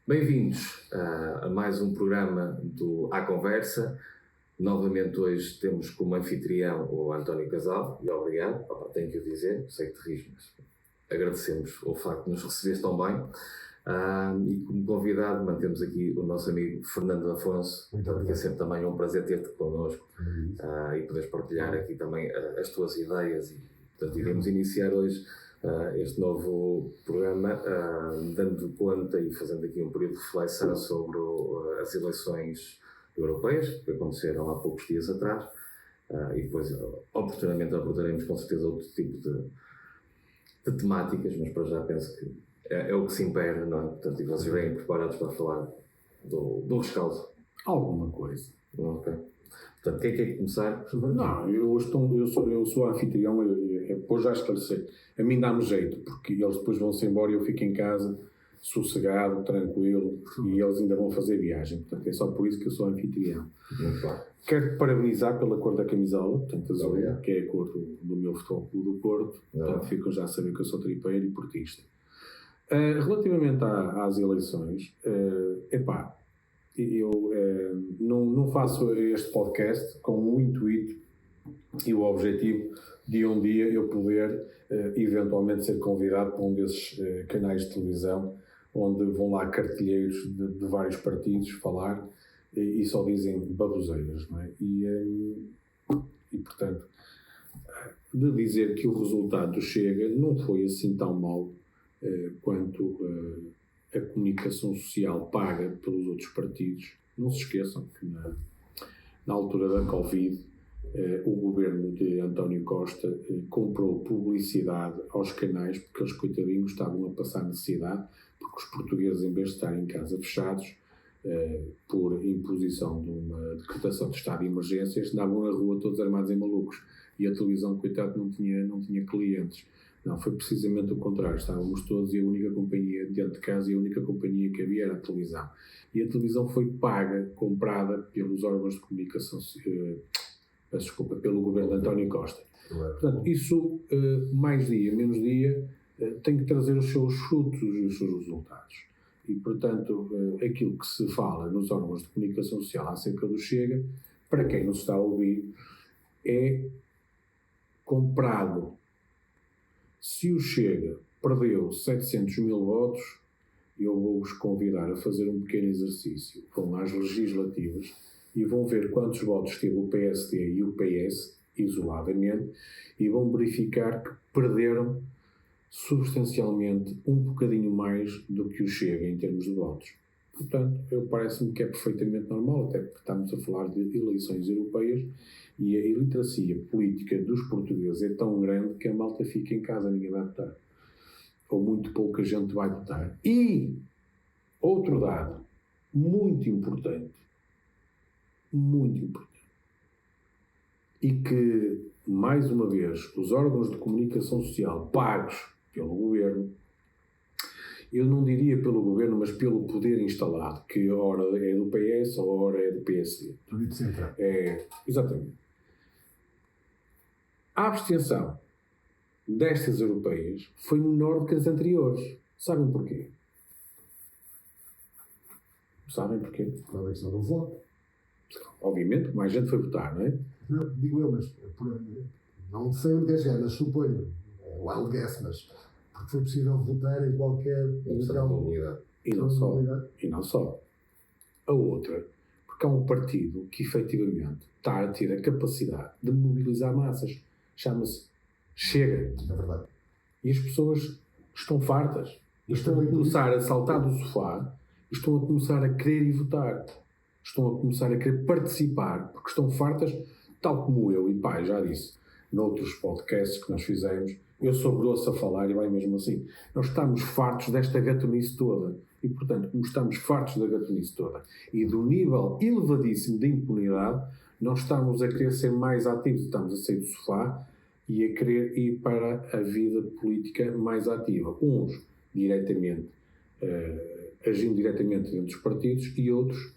Bem-vindos a mais um programa do À Conversa. Novamente hoje temos como anfitrião o António Casal, e obrigado, tenho que o dizer, sei que te rires, mas agradecemos o facto de nos receberes tão bem. E como convidado mantemos aqui o nosso amigo Fernando Afonso, que é sempre também um prazer ter-te connosco e poderes partilhar aqui também as tuas ideias. E, portanto, iremos iniciar hoje este novo programa, dando conta e fazendo aqui um período de reflexão sobre as eleições europeias, que aconteceram há poucos dias atrás, e depois oportunamente abordaremos com certeza outro tipo de temáticas, mas para já penso que é o que se impera, não é? Portanto, e vocês vêm preparados para falar do rescaldo. Alguma coisa. Ok. Portanto, quem quer começar? Não, eu sou anfitrião, depois já esclarecer. A mim dá-me jeito, porque eles depois vão-se embora e eu fico em casa, sossegado, tranquilo, e eles ainda vão fazer viagem. Portanto, é só por isso que eu sou anfitrião. Muito bem. Quero-te parabenizar pela cor da camisola, portanto, azul, que é a cor do meu Futebol Clube do Porto. Portanto, ficam já a saber que eu sou tripeiro e portista. Relativamente às eleições, eu não faço este podcast com o intuito e o objetivo de um dia eu poder eventualmente ser convidado para um desses canais de televisão onde vão lá cartilheiros de vários partidos falar e só dizem baboseiras, não é? E portanto, de dizer que o resultado do Chega não foi assim tão mau quanto a comunicação social paga pelos outros partidos. Não se esqueçam que na altura da Covid o governo de António Costa comprou publicidade aos canais porque eles, coitadinhos, estavam a passar necessidade, porque os portugueses, em vez de estarem em casa fechados por imposição de uma decretação de estado de emergências, andavam na rua todos armados em malucos, e a televisão, coitado, não tinha clientes. Não, foi precisamente o contrário. Estávamos todos e a única companhia dentro de casa e a única companhia que havia era a televisão. E a televisão foi paga, comprada pelos órgãos de comunicação, pelo governo de António Costa. Portanto, isso, mais dia, menos dia, tem que trazer os seus frutos e os seus resultados. E, portanto, aquilo que se fala nos órgãos de comunicação social acerca do Chega, para quem não se está a ouvir, é comprado. Se o Chega perdeu 700 mil votos, eu vou-vos convidar a fazer um pequeno exercício. Vão às legislativas e vão ver quantos votos teve o PSD e o PS, isoladamente, e vão verificar que perderam substancialmente um bocadinho mais do que o Chega em termos de votos. Portanto, parece-me que é perfeitamente normal, até porque estamos a falar de eleições europeias e a iliteracia política dos portugueses é tão grande que a malta fica em casa, ninguém vai votar. Ou muito pouca gente vai votar. E outro dado muito importante, e que, mais uma vez, os órgãos de comunicação social pagos pelo governo, eu não diria pelo governo, mas pelo poder instalado, que ora é do PS ou ora é do PSD. Exatamente. A abstenção destas europeias foi menor do que as anteriores. Sabem porquê? Pela eleição do voto. Obviamente, mais gente foi votar, não é? Não, digo eu, mas não sei o que é, mas suponho, é wild guess, mas porque foi possível votar em qualquer local. E não só. A outra, porque há um partido que efetivamente está a ter a capacidade de mobilizar massas. Chama-se Chega. É verdade. E as pessoas estão fartas. Estão a começar a saltar do sofá, estão a começar a querer ir votar. Estão a começar a querer participar, porque estão fartas, tal como eu, e já disse, noutros podcasts que nós fizemos, eu sou grosso a falar e vai mesmo assim. Nós estamos fartos desta gatunice toda. E, portanto, como estamos fartos da gatunice toda e do nível elevadíssimo de impunidade, nós estamos a querer ser mais ativos, estamos a sair do sofá e a querer ir para a vida política mais ativa. Uns diretamente, agindo diretamente dentro dos partidos, e outros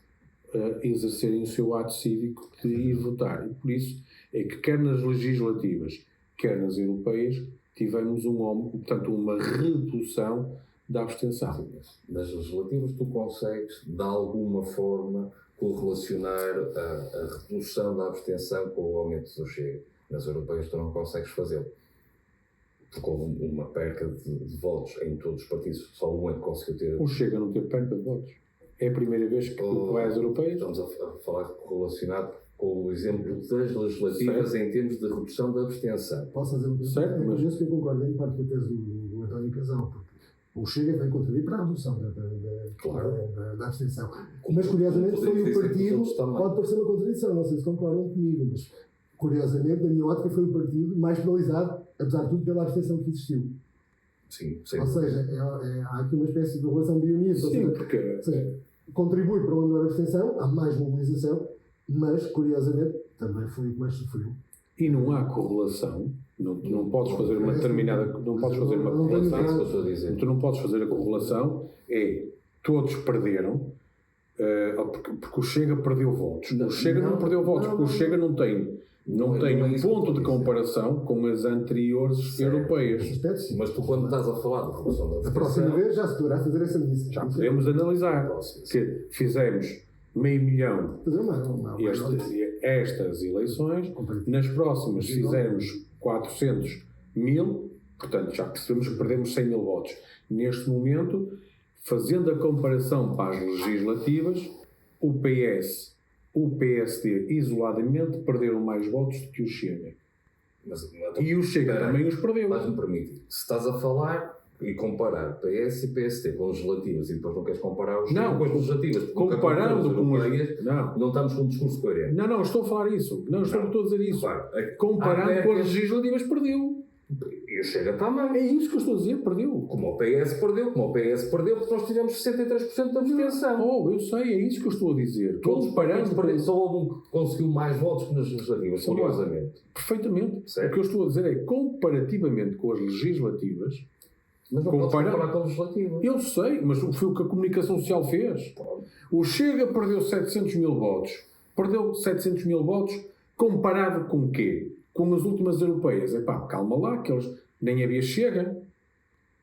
exercerem o seu ato cívico de ir votar. E por isso é que, quer nas legislativas, quer nas europeias, tivemos uma redução da abstenção. Nas legislativas tu consegues, de alguma forma, correlacionar a redução da abstenção com o aumento do Chega. Nas europeias tu não consegues fazê-lo. Porque houve uma perca de votos em todos os partidos. Só um é que conseguiu ter... O Chega não teve perca de votos. É a primeira vez que vai às europeias. Estamos a falar correlacionado com o exemplo das legislativas em termos de redução da abstenção. Posso fazer uma certo, pergunta? mas... Eu que eu concordo em parte com a tese do António Casal, porque o Chega vem contribuir para a redução da abstenção. Mas, curiosamente, foi o partido, pode parecer uma contradição, não sei se concordam comigo, mas, curiosamente, na minha ótica, foi o partido mais penalizado, apesar de tudo, pela abstenção que existiu. Sim, sim. Ou seja, há aqui uma espécie de relação bionista. Sim, porque... Ou seja, contribui para uma menor abstenção, há mais mobilização, mas, curiosamente, também foi o que mais sofreu. E não há correlação. Não podes fazer uma determinada... Não podes fazer uma correlação. Tu não podes fazer a correlação. Todos perderam, porque o Chega perdeu votos. O Chega não perdeu votos, porque o Chega não tem um ponto de comparação com as anteriores europeias. Mas tu, quando estás a falar de redução da abstenção... A próxima vez já se poderá fazer essa medição. Já podemos analisar. Que fizemos 500.000 estas eleições, nas próximas fizermos 400.000, portanto já percebemos que perdemos 100.000 votos. Neste momento, fazendo a comparação para as legislativas, o PS, o PSD isoladamente perderam mais votos do que o Chega. E o Chega também os perdeu. Mas me permite, se estás a falar e comparar PS e PSD com legislativas e depois não queres comparar os com as legislativas, comparando com as europeias, não estamos com um discurso coerente. Não estou a falar isso. Não estou a dizer isso. Comparando com as legislativas, perdeu. E o Chega também. É isso que eu estou a dizer, perdeu. Como o PS perdeu, porque nós tivemos 63% da abstenção. Eu sei, é isso que eu estou a dizer. Comparando, só houve um que conseguiu mais votos que nas legislativas, curiosamente. Perfeitamente. Certo? O que eu estou a dizer é, comparativamente com as legislativas, mas não podes comparar com a legislativa. Eu sei, mas foi o que a comunicação social fez. O Chega perdeu 700.000 votos. Perdeu 700.000 votos comparado com o quê? Com as últimas europeias. Calma lá, que eles nem havia Chega.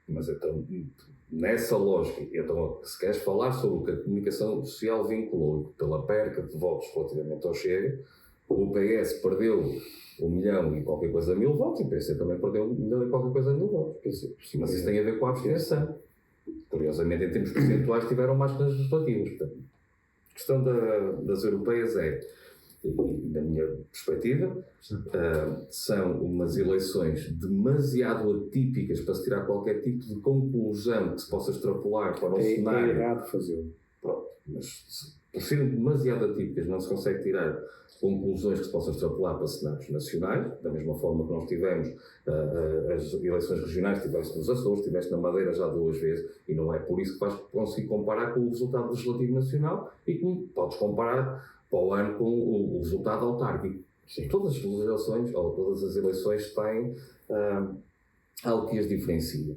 Mas então, nessa lógica, então, se queres falar sobre o que a comunicação social vinculou pela perca de votos relativamente ao Chega, o PS perdeu 1 milhão e qualquer coisa mil votos, e o PC também perdeu 1 milhão e qualquer coisa mil votos. Mas isso tem a ver com a abstenção. Curiosamente, em termos percentuais, tiveram mais que nas legislativas. Portanto, a questão das europeias na minha perspectiva, são umas eleições demasiado atípicas para se tirar qualquer tipo de conclusão que se possa extrapolar para o cenário. É errado fazê-lo. Mas por serem demasiado atípicas, não se consegue tirar conclusões que se possam extrapolar para cenários nacionais, da mesma forma que nós tivemos as eleições regionais, tiveste nos Açores, tiveste na Madeira já 2 vezes, e não é por isso que vais conseguir comparar com o resultado legislativo nacional e que podes comparar para o ano com o resultado autárquico. Sim. Todas as legislações, ou todas as eleições têm algo que as diferencia.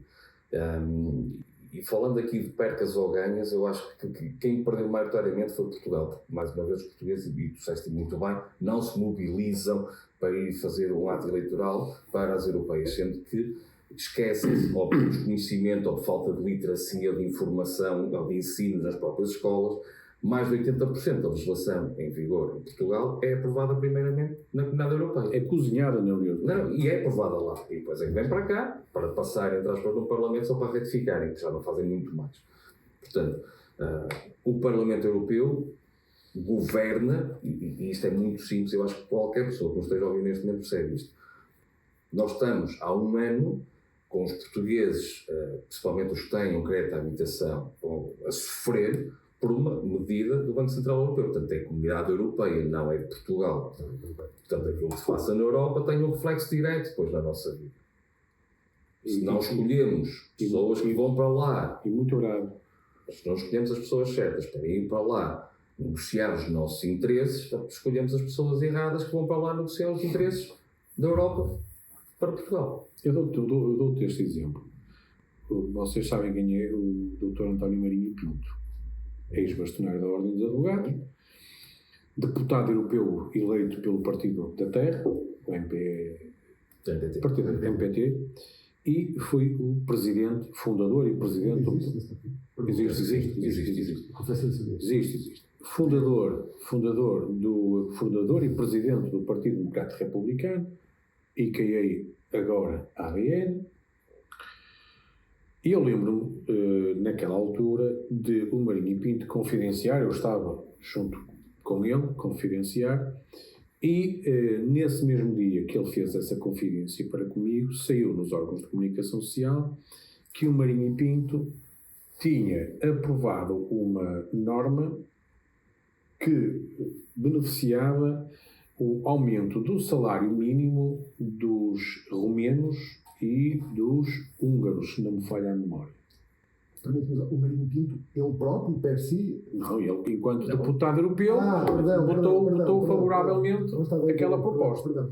E falando aqui de percas ou ganhas, eu acho que quem perdeu maioritariamente foi Portugal. Mais uma vez, os portugueses, e tu disseste muito bem, não se mobilizam para ir fazer um ato eleitoral para as europeias, sendo que esquecem-se, ou por desconhecimento, ou por falta de literacia, de informação, ou de ensino nas próprias escolas. Mais de 80% da legislação em vigor em Portugal é aprovada primeiramente na Comunidade Europeia. É cozinhada na União Europeia. Não, e é aprovada lá. E depois é que vem para cá, para passar, entre aspas, no Parlamento, só para retificarem, que já não fazem muito mais. Portanto, o Parlamento Europeu governa, e isto é muito simples, eu acho que qualquer pessoa que nos esteja a ouvir neste momento percebe isto. Nós estamos há um ano com os portugueses, principalmente os que têm um crédito à habitação, a sofrer por uma medida do Banco Central Europeu. Portanto, é a Comunidade Europeia, não é de Portugal. Portanto, aquilo que se passa na Europa tem um reflexo direto depois na nossa vida. Se não escolhemos pessoas que vão para lá, e muito grave, se não escolhemos as pessoas certas para ir para lá negociar os nossos interesses, escolhemos as pessoas erradas que vão para lá negociar os interesses da Europa para Portugal. Eu dou-te este exemplo. Vocês sabem quem é o Dr. António Marinho Pinto, ex-bastonário da Ordem dos Advogados, deputado europeu eleito pelo Partido da Terra, o MPT, e fui o presidente, fundador e presidente do... Existe. Fundador e presidente do Partido Democrático Republicano, a.k.a. agora ADN. E eu lembro-me, naquela altura, de o Marinho Pinto confidenciar, eu estava junto com ele, confidenciar, e nesse mesmo dia que ele fez essa confidência para comigo, saiu nos órgãos de comunicação social que o Marinho Pinto tinha aprovado uma norma que beneficiava o aumento do salário mínimo dos romenos e dos húngaros, se não me falha a memória. O Marinho Pinto, ele próprio, per si... Não, ele, enquanto deputado europeu, votou favoravelmente aquela proposta.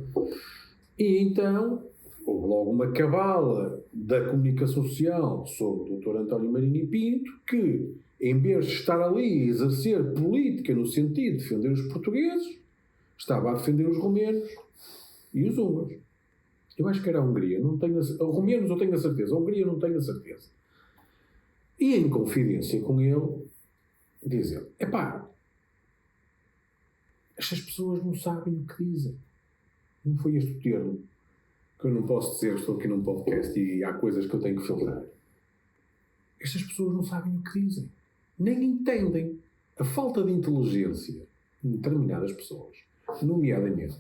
E então, houve logo uma cabala da comunicação social sobre o Dr. António Marinho Pinto, que, em vez de estar ali a exercer política no sentido de defender os portugueses, estava a defender os romenos e os húngaros. Eu acho que era a Hungria, os romenos eu tenho a certeza, a Hungria não tenho a certeza. E em confidência com ele, diz ele, estas pessoas não sabem o que dizem. Não foi este o termo que eu não posso dizer, estou aqui num podcast e há coisas que eu tenho que filtrar. Estas pessoas não sabem o que dizem. Nem entendem. A falta de inteligência de determinadas pessoas, nomeadamente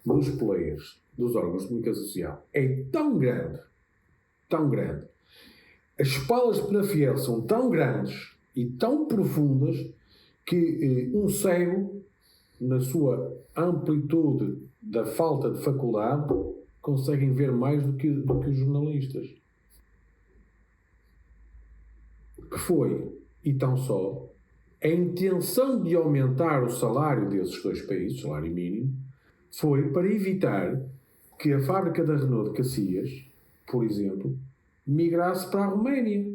nos players dos órgãos de comunicação social, é tão grande, as palas de Penafiel são tão grandes e tão profundas que um cego, na sua amplitude da falta de faculdade, conseguem ver mais do que os jornalistas. Que foi, e tão só, a intenção de aumentar o salário desses dois países, o salário mínimo, foi para evitar que a fábrica da Renault de Caxias, por exemplo, migrasse para a Roménia.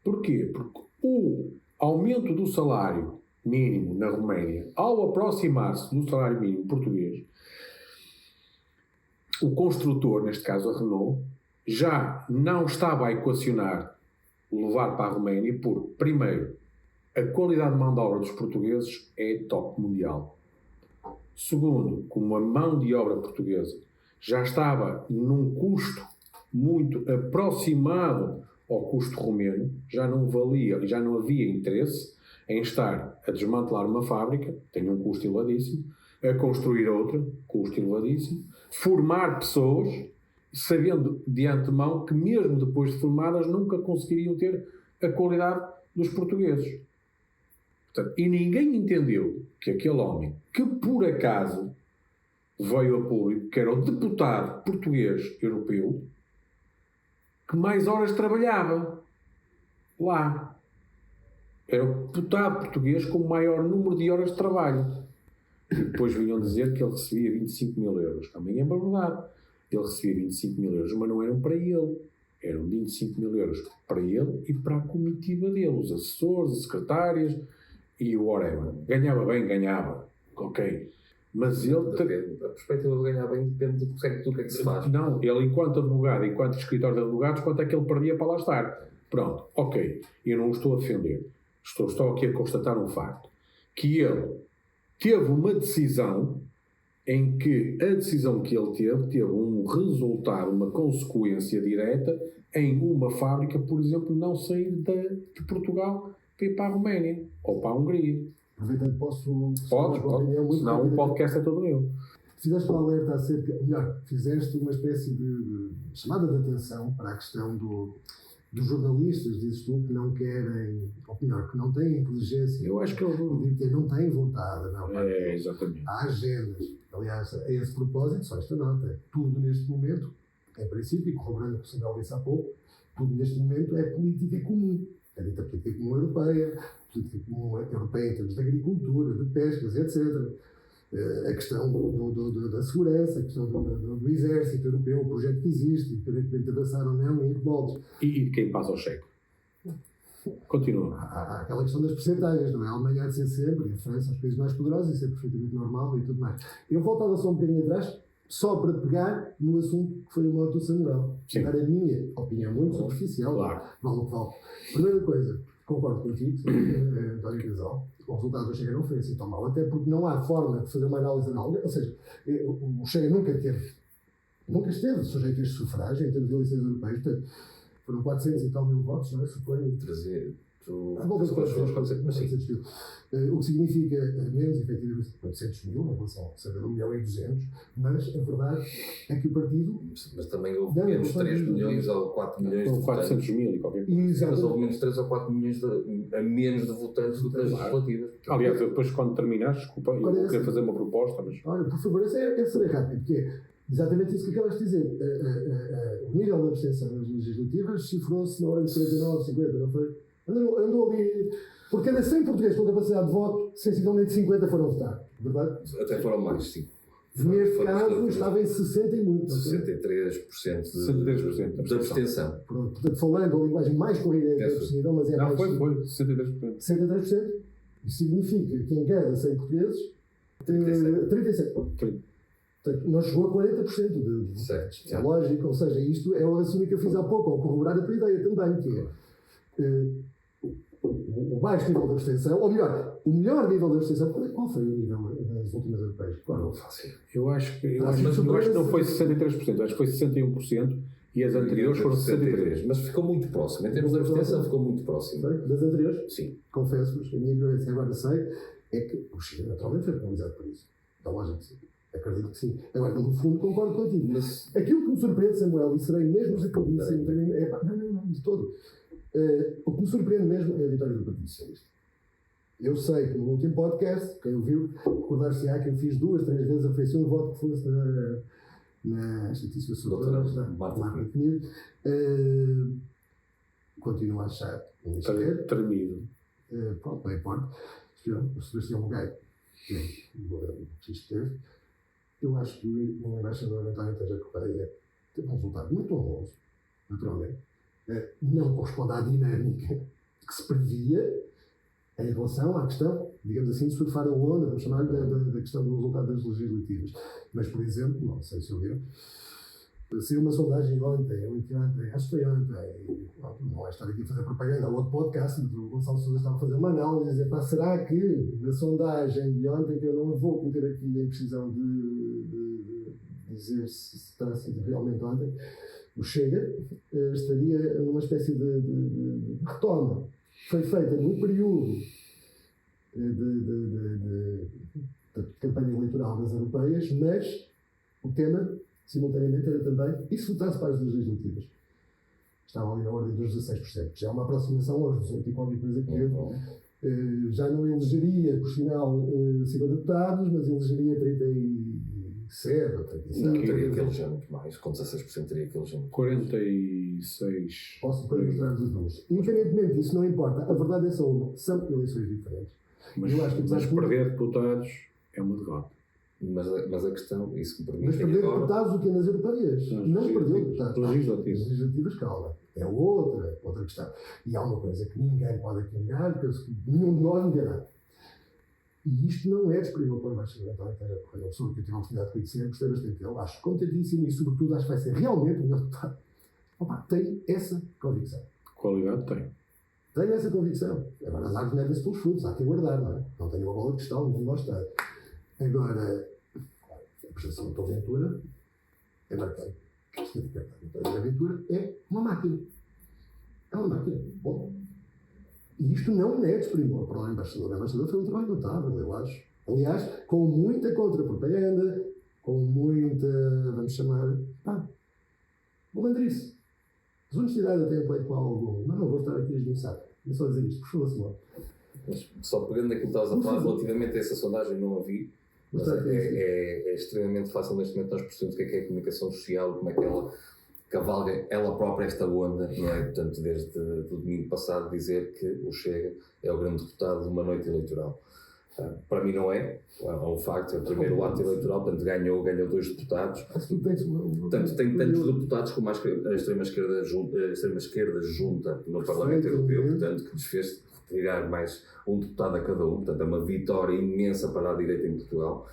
Porquê? Porque o aumento do salário mínimo na Roménia, ao aproximar-se do salário mínimo português, o construtor, neste caso a Renault, já não estava a equacionar levar para a Roménia porque, primeiro, a qualidade de mão de obra dos portugueses é top mundial. Segundo, como a mão de obra portuguesa já estava num custo muito aproximado ao custo romeno, já não havia interesse em estar a desmantelar uma fábrica, tem um custo elevadíssimo, a construir outra, custo elevadíssimo, formar pessoas, sabendo de antemão que mesmo depois de formadas nunca conseguiriam ter a qualidade dos portugueses. Portanto, e ninguém entendeu que aquele homem, que por acaso veio a público, que era o deputado português europeu, que mais horas trabalhava lá. Era o deputado português com o maior número de horas de trabalho. E depois vinham dizer que ele recebia 25 mil euros. Também é verdade. Ele recebia 25 mil euros, mas não eram para ele. Eram 25 mil euros para ele e para a comitiva dele, os assessores, as secretárias e o whatever. Ganhava bem, ganhava. Ok. Mas ele... A perspectiva de ganhar bem depende do que é que se faz. Não, ele enquanto advogado, enquanto escritório de advogados, quanto é que ele perdia para lá estar. Pronto, ok. Eu não o estou a defender. Estou aqui a constatar um facto. Que ele teve uma decisão em que a decisão que ele teve um resultado, uma consequência direta em uma fábrica, por exemplo, não sair de Portugal para ir para a Roménia ou para a Hungria. Aproveitando, posso... Pode. Senão o podcast é todo meu. Fizeste um alerta acerca... Melhor, fizeste uma espécie de chamada de atenção para a questão dos jornalistas, dizes tu, que não querem, ou melhor, que não têm inteligência. Eu acho que não têm vontade. Não, exatamente. Há agendas. Aliás, a esse propósito, só esta nota, tudo neste momento, em princípio, e corroborando o que o Samuel disse há pouco, tudo neste momento é política comum. É dita política comum europeia, política comum europeia em termos de agricultura, de pescas, etc. A questão da segurança, a questão do exército europeu, o projeto que existe, independentemente de avançar ou não, em que moldes. E de quem passa o cheque? Continua. Há aquela questão das percentagens, não é? A Alemanha há de ser sempre, e a França, os países mais poderosos, isso é perfeitamente normal e tudo mais. Eu voltava só um bocadinho atrás, só para pegar no assunto que foi o moto do Samuel. Dar a minha opinião muito superficial. Claro. Vale o que vale. Primeira coisa, concordo contigo, António Casal, o resultado do Chega não foi assim tão mal, até porque não há forma de fazer uma análise análoga, ou seja, o Chega nunca esteve sujeito a este sufrágio em termos de eleições europeias, portanto, foram 400 e tal mil votos, não é? Suponho. O que significa menos, efetivamente, 800 mil, em relação a cerca de 1 milhão e 200, mas a verdade é que o partido. Mas também houve menos 3 milhões ou 4 milhões de 400 mil e qualquer coisa. Mas houve menos 3 ou 4 milhões a menos de votantes do que as legislativas. Aliás, depois, quando terminares, desculpa, eu vou querer fazer uma proposta. Mas... Olha, por favor, esse é rápido, porque é exatamente isso que acabaste de dizer. O nível de abstenção nas legislativas cifrou-se na hora de 49, 50, não foi? Andou ali. Por cada 100 portugueses com capacidade de voto, sensivelmente 50 foram votar, verdade? Até foram mais, sim. Neste caso, estava em 60 e muito. 63% de abstenção. Pronto, portanto, falando a linguagem mais corrida possível, mas é não, mais. Foi 63%. 63%. Isso significa que em cada 100 portugueses, 37. Portanto, não chegou a 40% de votantes. É lógico, ou seja, isto é o raciocínio que eu fiz há pouco, ao corroborar a tua ideia também, que é. O baixo nível de abstenção, ou melhor, o melhor nível de abstenção, qual foi o nível das últimas europeias? Claro, não fácil. Eu acho que não foi 63%, acho que foi 61% e as anteriores foram 63%. Mas ficou muito próximo, em termos de abstenção ficou muito próximo. Das anteriores? Sim. Confesso-vos, a minha ignorância agora sei, é que o Chile naturalmente foi penalizado por isso. Da lógica que sim. Acredito que sim. Agora, no fundo, concordo contigo. Mas aquilo que me surpreende, Samuel, e serei mesmo se aquilo disse, não, de todo. O que me surpreende mesmo é a vitória do Partido Socialista. Eu sei que no último podcast, quem ouviu, recordar-se-á que eu fiz 2, 3 vezes a feição de voto que fosse na estatística sobre a Marta Pinheiro. Continuo a achar um mistério. Tremido. Pronto, não importa. O Sebastião Mugai, que esteve, eu acho que o embaixador António Teixeira Correia teve um resultado muito honroso, naturalmente. Não corresponde à dinâmica que se previa em relação à questão, digamos assim, de surfar a onda, vamos chamar da questão do resultado das legislativas. Mas, por exemplo, não sei se ouviram, saiu uma sondagem ontem, acho que foi ontem, não é estar aqui a fazer propaganda, ao outro podcast, o Gonçalo Sousa estava a fazer uma análise, a dizer, será que na sondagem de ontem, que eu não vou cometer aqui a imprecisão de dizer se terá sido realmente ontem, o Chega estaria numa espécie de retoma. Foi feita no período da campanha eleitoral das europeias, mas o tema, simultaneamente, era também, e se votasse para as legislativas? Estavam ali na ordem dos 16%, que já é uma aproximação aos 18 e qualquer coisa que eu já não elegeria, por sinal, 50 deputados, mas elegeria 37 ou 37. Teria que eleger muito mais, com 16% teria que eleger 46. Posso depois mostrar os números. Independentemente disso, não importa. A verdade é só uma. São eleições diferentes. Mas perder deputados é uma derrota. Mas a questão, isso que me permite. Mas perder deputados o que é nas europeias? Não perdeu deputados. Legislativas, calma. É outra questão. E há uma coisa que ninguém pode aqui negar, que nenhum de nós negará. E isto não é disponível para o embaixador António Teixeira Correia, uma pessoa que eu tive a oportunidade de conhecer, gostei bastante dele, acho contentíssimo e, sobretudo, acho que vai ser realmente o melhor deputado. Tem essa convicção. Qualidade tem. Tenho essa convicção. Agora, as árvores medem-se pelos frutos, há que aguardar, não é? Não tenho uma bola de cristal, não gosto de. Agora, a prestação de Ventura é marcante. A Ventura é uma máquina. É uma máquina. Bom. E isto não é disponível para o embaixador. O embaixador foi um trabalho notável, eu acho. Aliás, com muita contra-propaganda, com muita, vamos chamar, malandrice. Desonestidade até intelectual alguma. Mas não vou estar aqui a esmiuçar. É só dizer isto, por favor, senhor. Só pegando naquilo que estavas a falar, relativamente a essa sondagem, não a vi. Mas é extremamente fácil neste momento nós percebemos o que é a comunicação social, como é que ela cavalga ela própria esta onda, não é? Portanto, desde o domingo passado, dizer que o Chega é o grande deputado de uma noite eleitoral. Para mim não é um facto, é o primeiro ato eleitoral, portanto ganhou 2 deputados. Portanto, tem tantos deputados como a extrema-esquerda junta no Parlamento Europeu, portanto, que lhes fez retirar mais um deputado a cada um, portanto é uma vitória imensa para a direita em Portugal.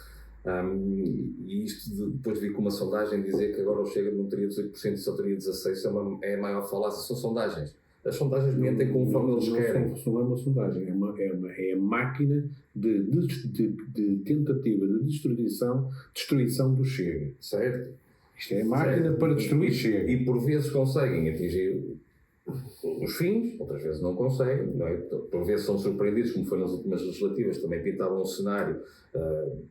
E isto depois vi com uma sondagem dizer que agora o Chega não teria 18% e só teria 16%, é a maior falácia, são sondagens. As sondagens mentem conforme eles querem. Não é uma sondagem, é a máquina de tentativa de destruição do Chega. Certo? Isto é a máquina para destruir Chega. E por vezes conseguem atingir os fins, outras vezes não conseguem, não é? Por vezes são surpreendidos, como foi nas últimas legislativas, também pintavam um cenário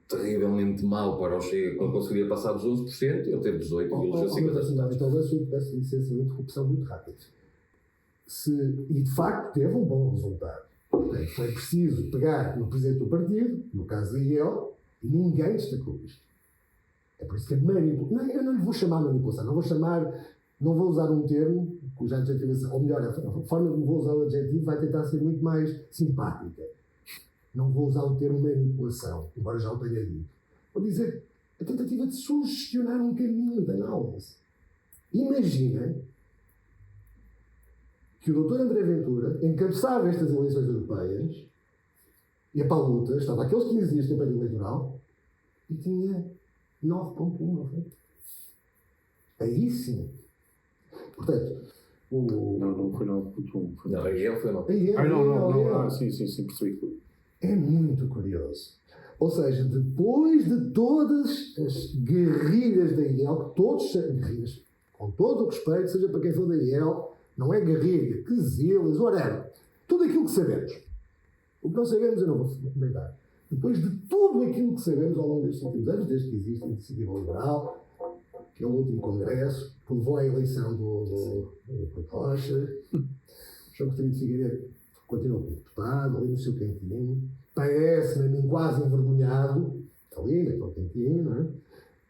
terrivelmente mau para o Chega, quando conseguiria passar dos 11%, ele teve 18% e elegeu 50%. Então, eu peço licença, uma interrupção muito rápida. E de facto teve um bom resultado. Foi preciso pegar no presidente do partido, no caso da IEL, e ninguém destacou isto. É por isso que a manipulação. Eu não lhe vou chamar manipulação, não vou usar um termo, cuja adjetivação, ou melhor, a forma como vou usar o adjetivo vai tentar ser muito mais simpática. Não vou usar o termo manipulação, embora já o tenha dito. Vou dizer a tentativa de sugestionar um caminho de análise. Imagina que o Dr. André Ventura encabeçava estas eleições europeias, ia para a luta, estava aqueles 15 dias de campanha eleitoral e tinha 9,1%. Aí sim. Portanto, Não foi 9,1. Não, aí ele foi 9. Não. Sim, percebi. É muito curioso. Ou seja, depois de todas as guerrilhas da IEL, guerrilhas, com todo o respeito, seja para quem for da IEL, não é guerrilha, quesilhas, whatever. Tudo aquilo que sabemos. O que não sabemos eu não vou comentar. Depois de tudo aquilo que sabemos ao longo destes últimos anos, desde que existe a Iniciativa Liberal, que é o último congresso, que levou à eleição do Rocha, João Coutinho de Figueiredo continua como deputado, ali no seu cantinho, parece-me a mim quase envergonhado, ali naquele cantinho, não é?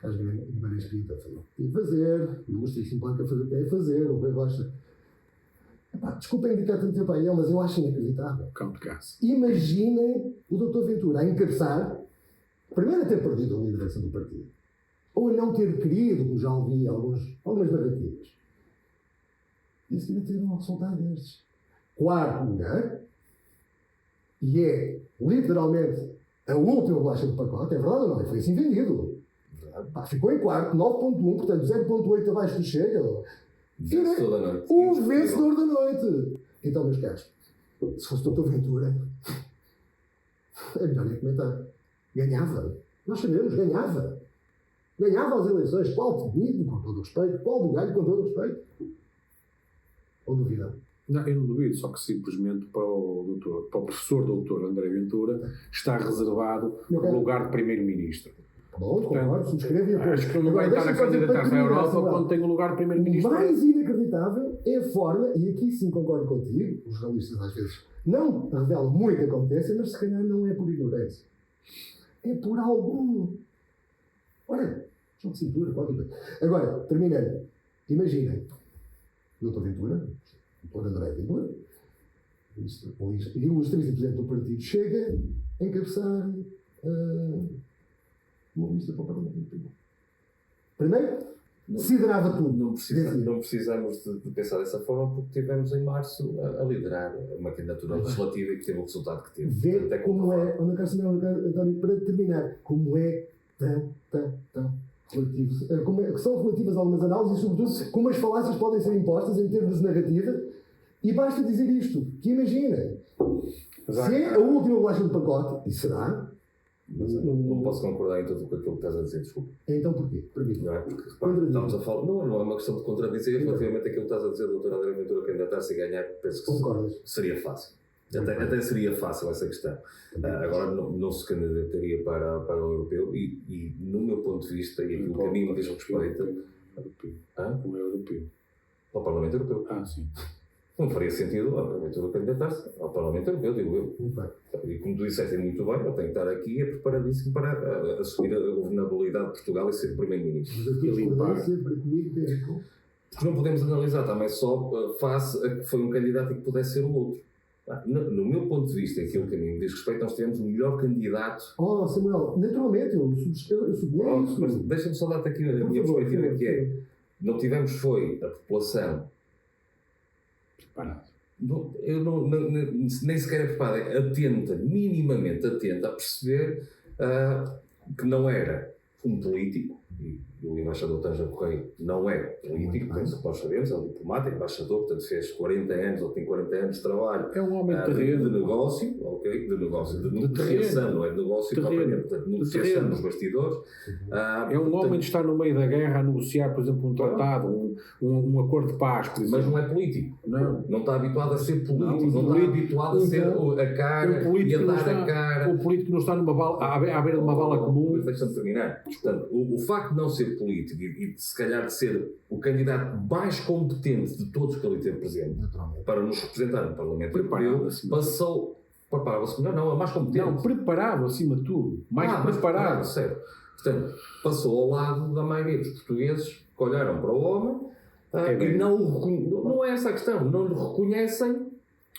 Carlos Guimarães Pinto a fazer o que tinha a fazer, o Ilustríssimo Blanco a fazer o que tem a fazer, o Rui Rocha. Desculpem indicar tanto tempo a ele, mas eu acho inacreditável. Imaginem o Dr. Ventura a encabeçar, primeiro a ter perdido a liderança do partido, ou a não ter querido, como já ouvi algumas narrativas, e a seguir a ter um resultado destes. Quarto lugar, e é literalmente a última bolacha do pacote, é verdade ou não? Foi assim vendido. Ficou em quarto, 9,1, portanto 0,8 abaixo do Chega. Vencedor da noite. O vencedor da noite. Então, meus caros, se fosse o Dr. Ventura, é melhor nem comentar. Ganhava. Nós sabemos, ganhava. Ganhava as eleições. Qual pedido, com todo o respeito? Qual do galho, com todo o respeito? Ou duvidam? Não, eu não duvido, só que simplesmente para o professor doutor André Ventura está reservado o lugar de primeiro-ministro. Bom, concordo, subscrevo e apoio. Acho que ele não vai estar a candidatar-se à Europa quando tem o lugar de primeiro-ministro. O mais inacreditável é a forma, e aqui sim concordo contigo, os jornalistas às vezes não revelam muita competência, mas se calhar não é por ignorância. É por algum... Olha, jogo de cintura, qualquer coisa. Agora, terminando, imaginem, Dr. Ventura, Dr. André Ventura, o ilustríssimo presidente do partido, chega a encabeçar uma lista para o Parlamento Europeu. Primeiro, considerava tudo. Não precisamos de pensar dessa forma, porque tivemos em março a liderar uma candidatura legislativa e que teve o resultado que teve. Vê como é, António, para terminar, como é tão relativo, que são relativas a algumas análises e, sobretudo, como as falácias podem ser impostas em termos de narrativa. E basta dizer isto, que imaginem, se é a última bolacha do pacote, e será... Mas não posso concordar em tudo com aquilo que estás a dizer, desculpa. Então porquê? Não é porque estamos a falar. Não é uma questão de contradizer relativamente àquilo que estás a dizer, Dr. André Ventura, candidatar-se e ganhar, penso que seria fácil. Até seria fácil essa questão. Agora não se candidataria para o europeu e no meu ponto de vista, e aquilo que a mim me diz respeito. O europeu. Ao Parlamento Europeu. Sim. Não faria sentido a Ventura candidatar-se ao Parlamento Europeu, digo eu. E como tu disseste muito bem, eu tenho que estar aqui preparadíssimo para assumir a governabilidade de Portugal e ser Primeiro-Ministro. Mas a tua discordância para comigo tem a ver com... Porque não podemos analisar também só face a que foi um candidato e que pudesse ser o outro. No meu ponto de vista, aquilo que a mim me diz respeito, nós tivemos o melhor candidato. Samuel, naturalmente, eu sublinho isso. Mas deixa-me só dar-te aqui a minha perspectiva, que é, não tivemos foi a população nem sequer é preparada, minimamente atenta a perceber que não era um político, e o embaixador Tanja Correia não é político, nós sabemos, é um diplomata, é embaixador, portanto fez 40 anos ou tem 40 anos de trabalho. É um homem de negócio, ok? De negociação, não é de negócio propriamente, portanto, negociação nos bastidores. É um homem que está no meio da guerra a negociar, por exemplo, um tratado, um acordo de paz, por exemplo. Mas não é político. Não está habituado a ser político, não está habituado a ser a cara e a dar a cara. O político não está à beira de uma bala comum. Deixa-me terminar. Portanto, o facto de não ser político e se calhar de ser o candidato mais competente de todos que ali teve presente para nos representar no Parlamento Europeu, passou. Preparava-se melhor, não, é mais competente. Não, preparado acima de tudo. Mais preparado. Certo. Portanto, passou ao lado da maioria dos portugueses que olharam para o homem e não é essa a questão, não lhe reconhecem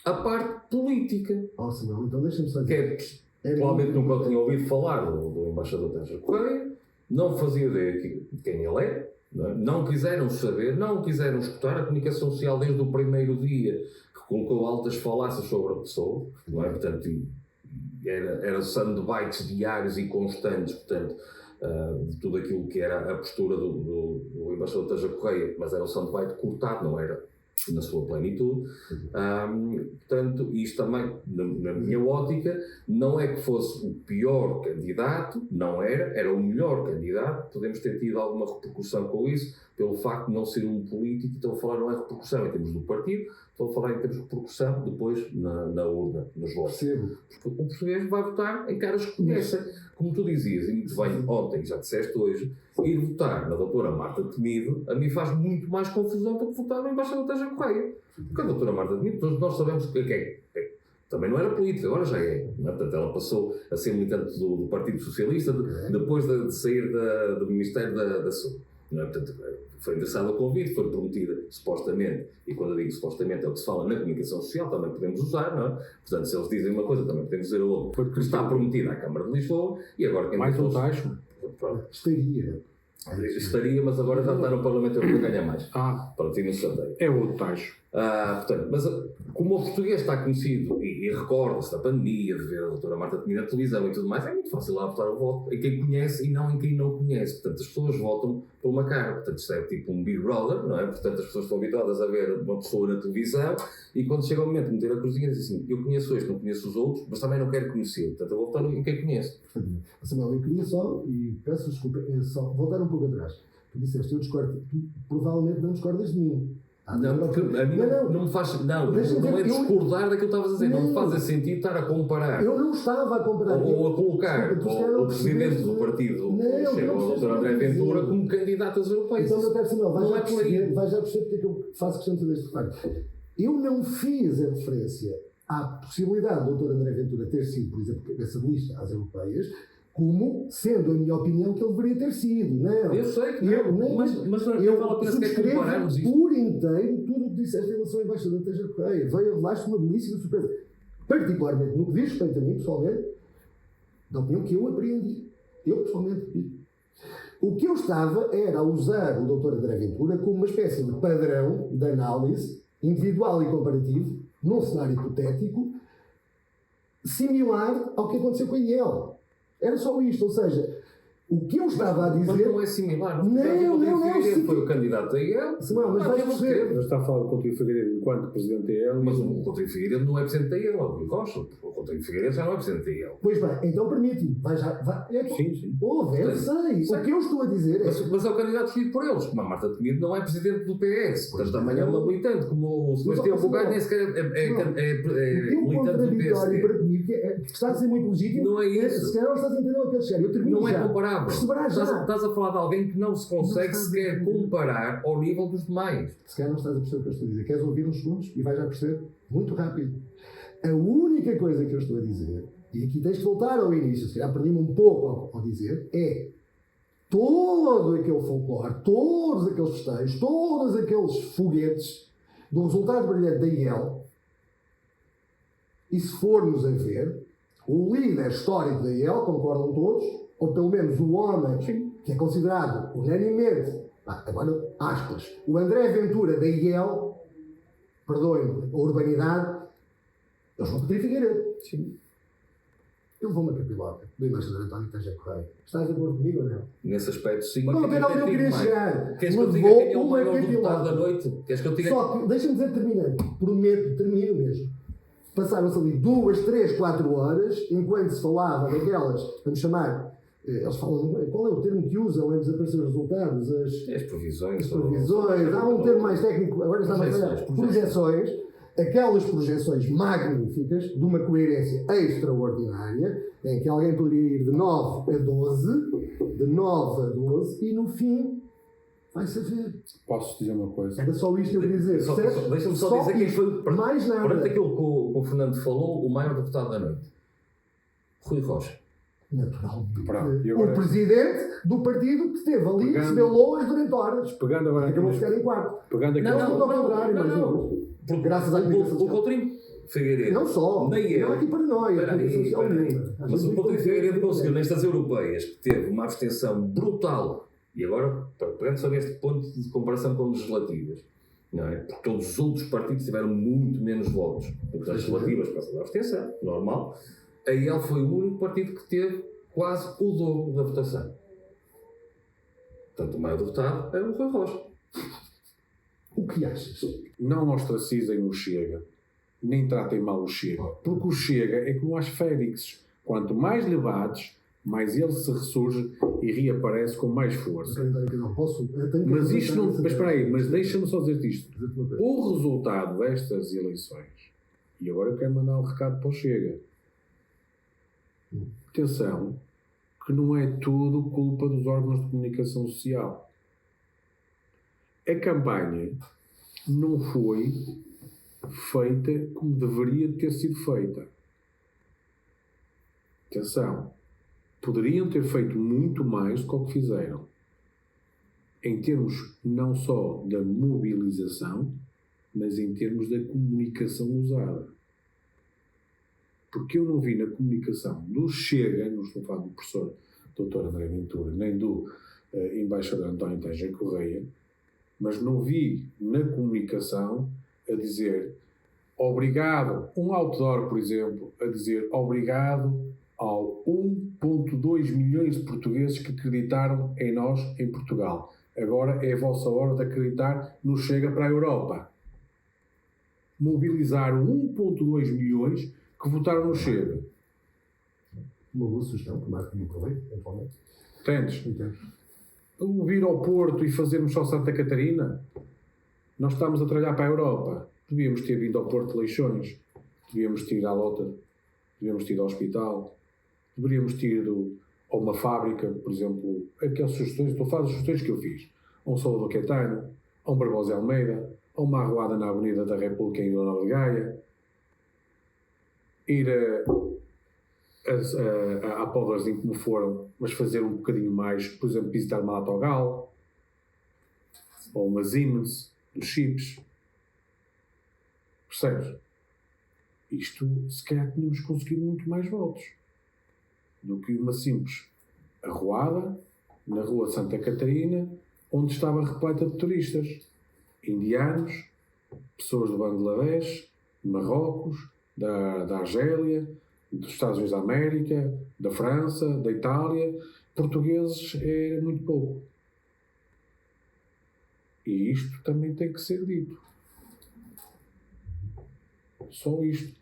a parte política. Então deixa-me só dizer. Provavelmente nunca tinha ouvido falar do embaixador Tanja Correia, não fazia ideia de quem ele é, não quiseram saber, não quiseram escutar a comunicação social desde o primeiro dia, que colocou altas falácias sobre a pessoa, não é? Portanto, era soundbites diários e constantes, portanto, de tudo aquilo que era a postura do embaixador Tanja Correia, mas era um soundbite cortado, não era na sua plenitude. Portanto, isto também, na minha ótica, não é que fosse o pior candidato, não era o melhor candidato. Podemos ter tido alguma repercussão com isso, pelo facto de não ser um político. Estou a falar não é repercussão em termos do partido, estou a falar em termos de repercussão depois na urna, nos votos. Porque o português vai votar em caras que conhecem. Como tu dizias, e muito bem ontem, já disseste hoje, ir votar na doutora Marta Temido, a mim faz muito mais confusão do que votar no embaixador Tanja Correia. Porque a doutora Marta Temido, todos nós sabemos que é. Também não era política, agora já é. Portanto, ela passou a ser militante do Partido Socialista depois de sair do Ministério da Saúde. Portanto, foi engraçado o convite, foi prometida supostamente, e quando eu digo supostamente é o que se fala na comunicação social, também podemos usar, não é? Portanto, se eles dizem uma coisa, também podemos dizer outra, porque está prometida à Câmara de Lisboa, e agora quem mais um taxo? Estaria, mas agora já está no Parlamento Europeu a ganhar mais. Pronto, e não se sorteio. É outro taxo. Portanto, mas como o português está conhecido e recorda-se da pandemia, de ver a doutora Marta Temido na televisão e tudo mais, é muito fácil lá votar o voto em quem conhece e não em quem não conhece. Portanto, as pessoas votam por uma cara. Portanto, isto é tipo um Big Brother, não é? Portanto, as pessoas estão habituadas a ver uma pessoa na televisão e quando chega o momento de meter a cruzinha, diz assim: eu conheço este, não conheço os outros, mas também não quero conhecer. Portanto, eu vou votar em quem conhece. Samuel, eu queria só, e peço desculpa, voltar um pouco atrás. Tu disseste, eu discordo, tu provavelmente não discordas de mim. Não, porque a mim não me faz. Não é discordar daquilo que estavas a dizer. Não me faz sentido estar a comparar. Eu não estava a comparar. Ou a colocar o presidente do partido, o Dr. André Ventura, como candidato às europeias. Então, Dr. Samuel, vai já perceber porque é que eu faço questão de fazer este facto. Eu não fiz a referência à possibilidade do Dr. André Ventura ter sido, por exemplo, cabeça de lista às europeias, como sendo a minha opinião que ele deveria ter sido. Não. Eu sei que não, mas não vale a pena sequer compararmos isto. Por inteiro tudo o que disseste em relação ao embaixador Tanja Correia. Veio a revelar-se uma belíssima surpresa. Particularmente no que diz respeito a mim, pessoalmente, da opinião que eu apreendi. Eu, pessoalmente, o que eu estava era a usar o Dr. André Ventura como uma espécie de padrão de análise individual e comparativo, num cenário hipotético, similar ao que aconteceu com a IEL. Era só isto, ou seja, o que eu estava a dizer... Mas não é similar. Não. Foi o candidato da IEL. Mas vais perceber. Mas está a falar do Coutinho Figueiredo enquanto presidente da IEL. Mas o Coutinho Figueiredo não é presidente da IEL, o Costa. O Coutinho Figueiredo já não é presidente da IEL. Pois bem, então permite-me. Sim. Eu sei. O que eu estou a dizer é... Mas é o candidato escolhido por eles. Como a Marta Temido não é presidente do PS. Portanto, também é uma militante. Como o Sebastião Bugalho nem sequer é militante do PS. Para mim, que está a ser muito legítimo. Não é isso. Se calhar não estás a entender o que eu quero. Não é comparável. Perceberás Estás a falar de alguém que não se consegue sequer comparar ao nível dos demais. Se calhar não estás a perceber o que eu estou a dizer. Queres ouvir uns segundos e vais já perceber muito rápido. A única coisa que eu estou a dizer, e aqui tens de voltar ao início, se calhar perdi-me um pouco ao dizer, é todo aquele folclore, todos aqueles festejos, todos aqueles foguetes do resultado brilhante da IEL, e se formos a ver, o líder histórico da IEL, concordam todos, ou pelo menos o homem que é considerado unanimemente, agora aspas, o André Ventura da IEL, perdoem-me a urbanidade, eles vão Coutinho Figueiredo. Sim. Eu vou-me a capilota do embaixador António Teixeira Correia. Estás de acordo comigo ou não? Nesse aspecto, sim. Não, até não, eu queria chegar. Queres que eu diga quem é o maior deputado da noite? Queres que eu diga... Só que, deixa-me dizer, termino mesmo. Passaram-se ali 2, 3, 4 horas, enquanto se falava daquelas, vamos chamar, eles falam, qual é o termo que usam antes de aparecer os resultados? As previsões. Há um termo mais técnico, agora está mais falhado. Projeções. Aquelas projeções magníficas, de uma coerência extraordinária, em que alguém poderia ir de 9 a 12, e no fim vai-se a ver. Posso dizer uma coisa? Era só isto que eu queria dizer. Deixa-me só dizer quem foi, mais nada. perante aquilo que o Fernando falou, o maior deputado da noite. Rui Rocha. Naturalmente. O presidente do partido que esteve ali, recebeu loas durante horas. Pegando agora acabou de ficar em quarto. Pegando aqui não. Graças à o Coutinho Figueiredo. Não só. Nem eu. Não há aqui paranoia. Mas o Coutinho Figueiredo conseguiu, nestas europeias, que teve uma abstenção brutal, e agora, pegando sobre este ponto de comparação com legislativas, não é? Porque todos os outros partidos tiveram muito menos votos do que as legislativas, por causa da abstenção, normal. A IEL foi o único partido que teve quase o dobro da votação. Portanto, o maior deputado é o Rui Rocha. O que achas? Não ostracizem o Chega, nem tratem mal o Chega, porque o Chega é como as fênixes. Quanto mais lhe bates, mais ele se ressurge e reaparece com mais força. Mas isto não. Mas espera aí, mas deixa-me só dizer isto. O resultado destas eleições, e agora eu quero mandar um recado para o Chega. Atenção, que não é tudo culpa dos órgãos de comunicação social. A campanha não foi feita como deveria ter sido feita. Atenção, poderiam ter feito muito mais do que o que fizeram. Em termos não só da mobilização, mas em termos da comunicação usada. Porque eu não vi na comunicação do Chega, não estou a falar do professor Dr. André Ventura, nem do embaixador António Teixeira Correia, mas não vi na comunicação a dizer obrigado, um outdoor, por exemplo, a dizer obrigado ao 1,2 milhões de portugueses que acreditaram em nós em Portugal. Agora é a vossa hora de acreditar no Chega para a Europa. Mobilizar 1,2 milhões que votaram no Chega. Uma boa sugestão, que marque me aproveito, eventualmente. Entendes? O vir ao Porto e fazermos só Santa Catarina, nós estamos a trabalhar para a Europa. Devíamos ter vindo ao Porto de Leixões, devíamos ter ido à Lota, devíamos ter ido ao hospital, deveríamos ter ido a uma fábrica, por exemplo, aquelas sugestões, estou a falar das sugestões que eu fiz, a um Salvador Caetano, a um Barbosa Almeida, a uma arruada na Avenida da República em Vila Nova de Gaia, ir a Povozinho como foram, mas fazer um bocadinho mais, por exemplo, visitar uma Autogal ou uma Siemens dos chips. Percebes? Isto, se calhar, tínhamos conseguido muito mais votos do que uma simples arruada na rua de Santa Catarina, onde estava repleta de turistas, indianos, pessoas do Bangladesh, de Marrocos, da Argélia, dos Estados Unidos da América, da França, da Itália. Portugueses é muito pouco. E isto também tem que ser dito. Só isto.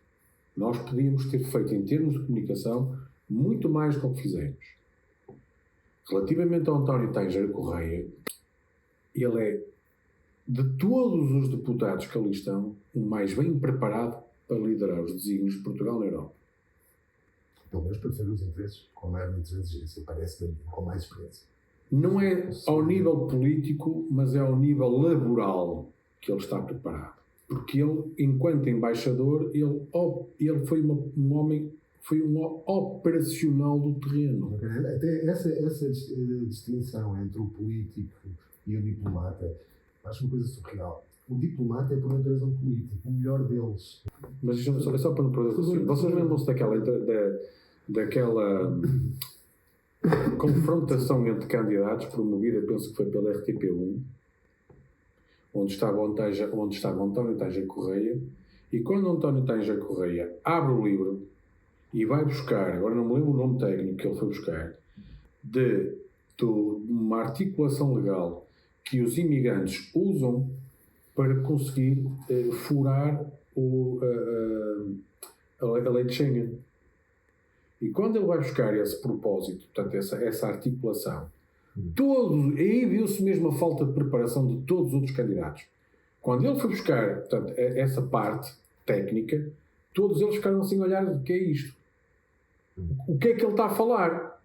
Nós podíamos ter feito, em termos de comunicação, muito mais do que o que fizemos. Relativamente ao António Teixeira Correia, ele é, de todos os deputados que ali estão, o mais bem preparado para liderar os desígnios de Portugal na Europa. Pelo menos para defender os interesses com maior inteligência, parece-me, com mais experiência. Não é ao nível político, mas é ao nível laboral que ele está preparado. Porque ele, enquanto embaixador, ele foi um homem, foi um operacional do terreno. Até essa distinção entre o político e o diplomata, acho uma coisa surreal. O diplomata é por natureza um político, o melhor deles. Mas só para não perder. Vocês lembram-se daquela confrontação entre candidatos promovida, penso que foi pela RTP1, onde estava António Teixeira Correia, e quando António Teixeira Correia abre o livro e vai buscar, agora não me lembro o nome técnico que ele foi buscar, de uma articulação legal que os imigrantes usam para conseguir furar a lei de Schengen. E quando ele vai buscar esse propósito, portanto, essa articulação, aí viu-se mesmo a falta de preparação de todos os outros candidatos. Quando ele foi buscar, portanto, essa parte técnica, todos eles ficaram assim a olhar o que é isto. O que é que ele está a falar?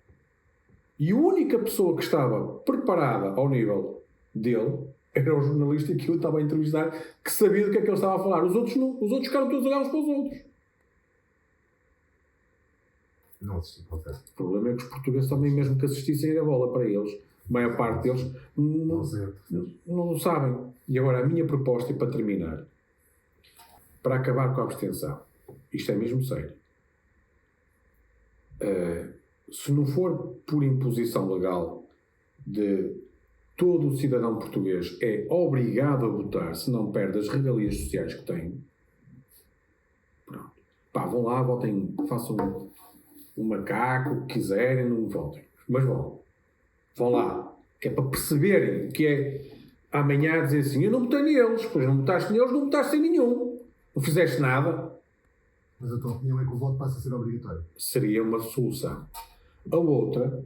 E a única pessoa que estava preparada ao nível dele era o jornalista que eu estava a entrevistar, que sabia do que é que ele estava a falar. Os outros não. Os outros ficaram todos a olhar uns para os outros. Não assisti, confesso. O problema é que os portugueses também, mesmo que assistissem a bola para eles, a maior parte deles não sabem. E agora, a minha proposta é para terminar, para acabar com a abstenção. Isto é mesmo sério. Se não for por imposição legal de todo o cidadão português é obrigado a votar, se não perde as regalias sociais que tem, pronto. Pá, vão lá, votem, façam um macaco, o que quiserem, não votem. Mas vão lá, que é para perceberem que é amanhã dizer assim, eu não votei neles, pois não votaste neles, não votaste em nenhum, não fizeste nada. Mas a tua opinião é que o voto passa a ser obrigatório? Seria uma solução. A outra,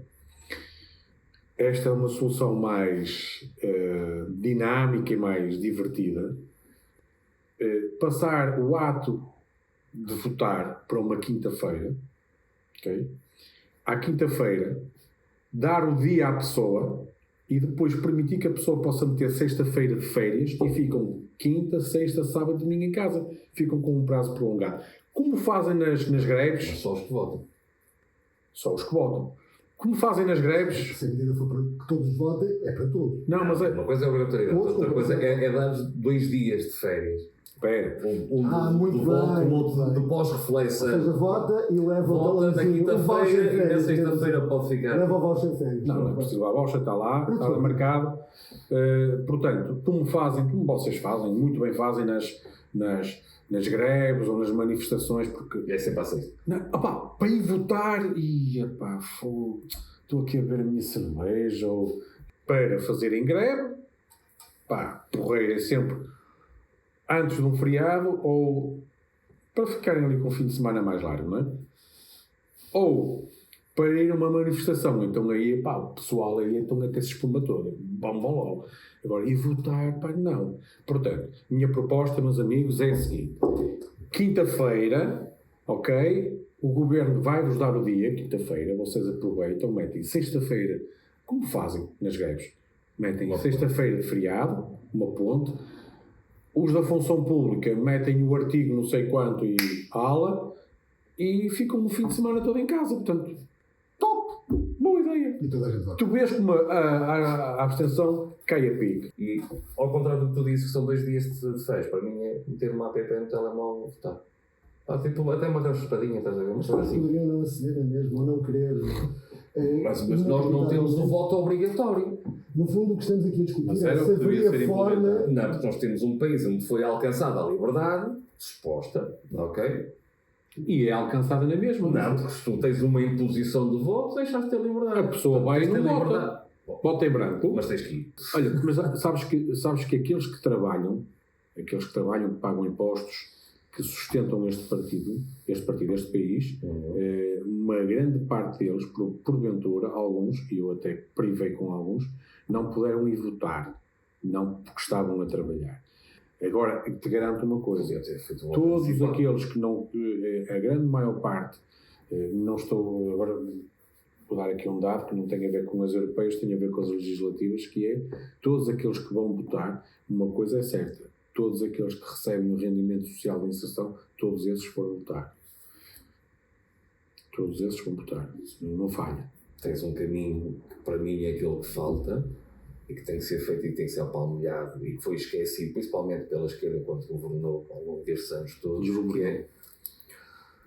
esta é uma solução mais dinâmica e mais divertida, passar o ato de votar para uma quinta-feira, okay? À quinta-feira, dar o dia à pessoa e depois permitir que a pessoa possa meter sexta-feira de férias e ficam quinta, sexta, sábado, domingo em casa. Ficam com um prazo prolongado. Como fazem nas greves... Mas só os que votam. Só os que votam. Como fazem nas greves... Se a medida for para que todos votem, é para todos. Não, mas uma coisa é obrigatoriedade, outra coisa é dar 2 dias de férias. Espera. Muito bem. De pós-reflexão. Ou seja, vota e leva o Volta na quinta-feira e na sexta-feira pode ficar. Leva o voucher de férias. Não é preciso a voucher, está lá marcado. Portanto, como vocês fazem, muito bem fazem nas greves ou nas manifestações, porque... É sempre assim. Para ir votar estou aqui a ver a minha cerveja, ou para fazerem greve, porreiro é sempre antes de um feriado ou para ficarem ali com o fim de semana mais largo, não é? Ou para ir a uma manifestação, então aí, o pessoal aí então é que se espuma toda, vão logo. Agora, e votar, não. Portanto, minha proposta, meus amigos, é a seguinte: quinta-feira, ok? O governo vai-vos dar o dia, quinta-feira, vocês aproveitam, metem sexta-feira, como fazem nas greves, metem sexta-feira de feriado, uma ponte. Os da função pública metem o artigo não sei quanto e ala e ficam o fim de semana todo em casa. Portanto, top! Boa ideia! E toda a gente vota. Tu vês como a abstenção cai a pique. E, ao contrário do que tu dizes, que são 2 dias de férias, para mim é meter uma app no telemóvel e votar. Tipo, até uma raspadinha, estás a ver? Mas assim. Poderiam não aceder mesmo, ou não querer. Mas nós não temos o voto obrigatório. No fundo, o que estamos aqui a discutir Mas é era o se que devia haveria ser forma. Não, porque nós temos um país onde foi alcançada a liberdade, suposta, ok? E é alcançada na mesma. Não, porque se tu tens uma imposição de voto, deixaste de ter liberdade. A pessoa vai e não vota. Vota em branco. Mas tens que ir. Olha, mas sabes que aqueles que trabalham, que pagam impostos, que sustentam este país, uma grande parte deles, porventura, alguns, e eu até privei com alguns, não puderam ir votar, não porque estavam a trabalhar. Agora, te garanto uma coisa, todos aqueles que não, a grande maior parte, não estou, agora vou dar aqui um dado que não tem a ver com as europeias, tem a ver com as legislativas, que é, todos aqueles que vão votar, uma coisa é certa, todos aqueles que recebem o rendimento social de inserção, todos esses foram votar. Todos esses vão votar, não falha. Tens um caminho que para mim é aquele que falta e que tem que ser feito e que tem que ser apalmilhado e que foi esquecido, principalmente pela esquerda, enquanto governou ao longo destes anos todos.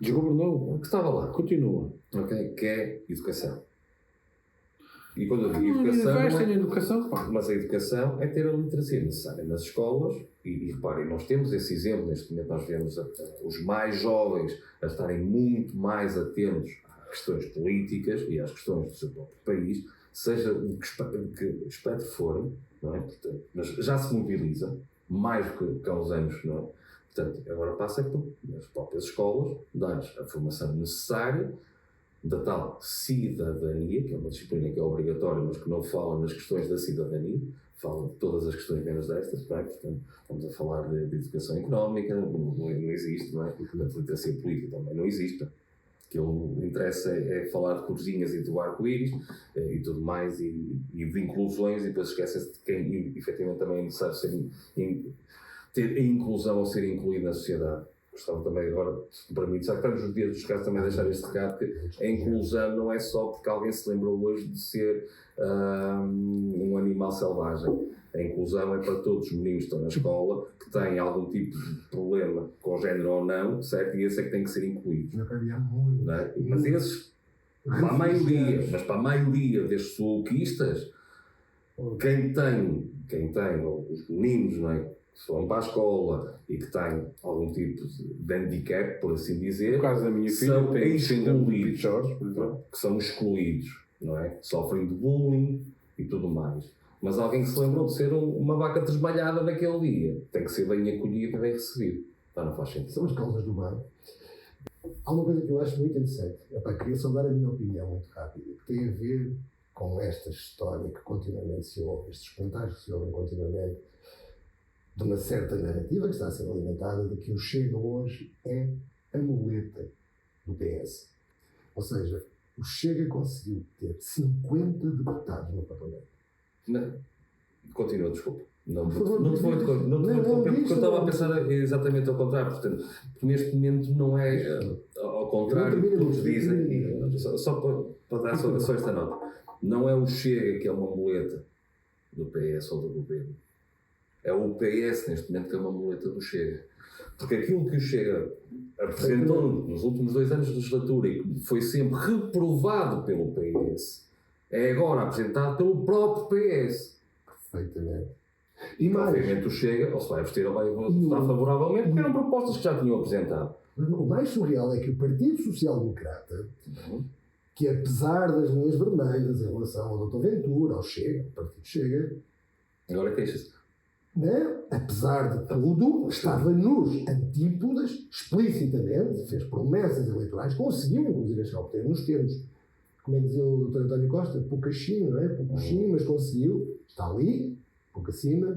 Desgovernou. Que estava lá. Continua. Ok? Que é educação. E quando eu digo educação. Investem em educação, pá. Mas a educação é ter a literacia necessária nas escolas, e reparem, nós temos esse exemplo, neste momento nós vemos os mais jovens a estarem muito mais atentos às questões políticas e às questões do seu próprio país, seja de que espectro forem, não é? Portanto, mas já se mobiliza mais do que há uns anos, não é? Portanto, agora passa por as próprias escolas dar a formação necessária da tal cidadania, que é uma disciplina que é obrigatória, mas que não fala nas questões da cidadania, fala de todas as questões menos destas, não é? Portanto, estamos a falar de educação económica, não existe, não é? Portanto, literacia política também não existe. O que ele interessa é falar de corzinhas e do arco-íris e tudo mais, e de inclusões, e depois esquece-se de quem efetivamente também é necessário ter a inclusão ou ser incluído na sociedade. Gostava também agora, se me permite, já que estamos nos dias dos casos, também deixar este recado que a inclusão não é só porque alguém se lembrou hoje de ser um animal selvagem. A inclusão é para todos os meninos que estão na escola, que têm algum tipo de problema com género ou não, certo? E esse é que tem que ser incluído. Não é? Mas esses, para a maioria destes sulquistas, quem tem os meninos, não é? Que vão para a escola e que têm algum tipo de handicap, por assim dizer, no caso da minha filha, são tem excluídos, Jorge, por exemplo. que são excluídos, não é? Sofrem de bullying e tudo mais. Mas alguém que se lembrou de ser uma vaca desmalhada naquele dia tem que ser bem acolhido e bem recebido. Então não faz sentido. São as causas do mal. Há uma coisa que eu acho muito interessante. Queria só dar a minha opinião muito rápida, que tem a ver com esta história que continuamente se ouve, estes comentários que se ouvem continuamente, de uma certa narrativa que está a ser alimentada de que o Chega hoje é a muleta do PS. Ou seja, o Chega conseguiu ter 50 deputados no Parlamento. Não. Continua, desculpa. Não te vou interromper, porque eu estava a pensar exatamente ao contrário. Portanto, porque neste momento não é ao contrário que todos dizem. Só para dar só esta nota. Não é o Chega que é uma muleta do PS ou do governo. É o PS neste momento que é uma muleta do Chega. Porque aquilo que o Chega apresentou nos últimos 2 anos de legislatura e que foi sempre reprovado pelo PS, é agora apresentado pelo próprio PS. Perfeitamente. E obviamente o Chega, ou se vai abster ou vai votar favoravelmente, porque eram propostas que já tinham apresentado. O mais surreal é que o Partido Social Democrata, que apesar das linhas vermelhas em relação ao Dr. Ventura, ao Chega, o Partido Chega, agora queixa-se. Né? Apesar de tudo, estava nos antípodas, explicitamente, fez promessas eleitorais, conseguiu inclusive chegar ao poder nos termos, como é que dizia o Dr. António Costa, poucachinho, não é? Poucachinho, mas conseguiu, está ali, pouco acima.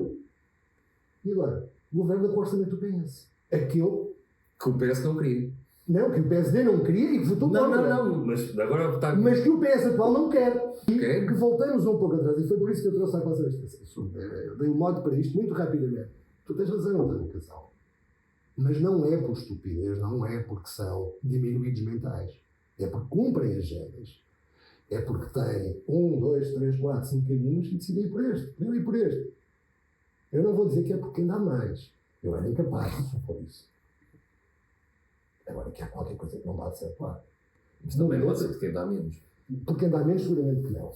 E agora, o governo com o orçamento do PS. Aquele que o PS não queria. Não, que o PSD não queria e que votou contra. Não, mas agora está... Mas que o PS atual não quer. E que voltamos um pouco atrás, e foi por isso que eu trouxe a classe da eu dei um modo para isto muito rapidamente. Tu tens razão, António Casal. Mas não é por estupidez, não é porque são diminuídos mentais. É porque cumprem agendas. É porque têm 1, 2, 3, 4, 5 caminhos e decidem ir por este. Eu ir por este. Eu não vou dizer que é porque ainda há mais. Eu era incapaz de supor isso. Agora que há qualquer coisa que não pode ser claro. Mas também pode ser de quem dá menos. Porque ainda há menos, seguramente que não.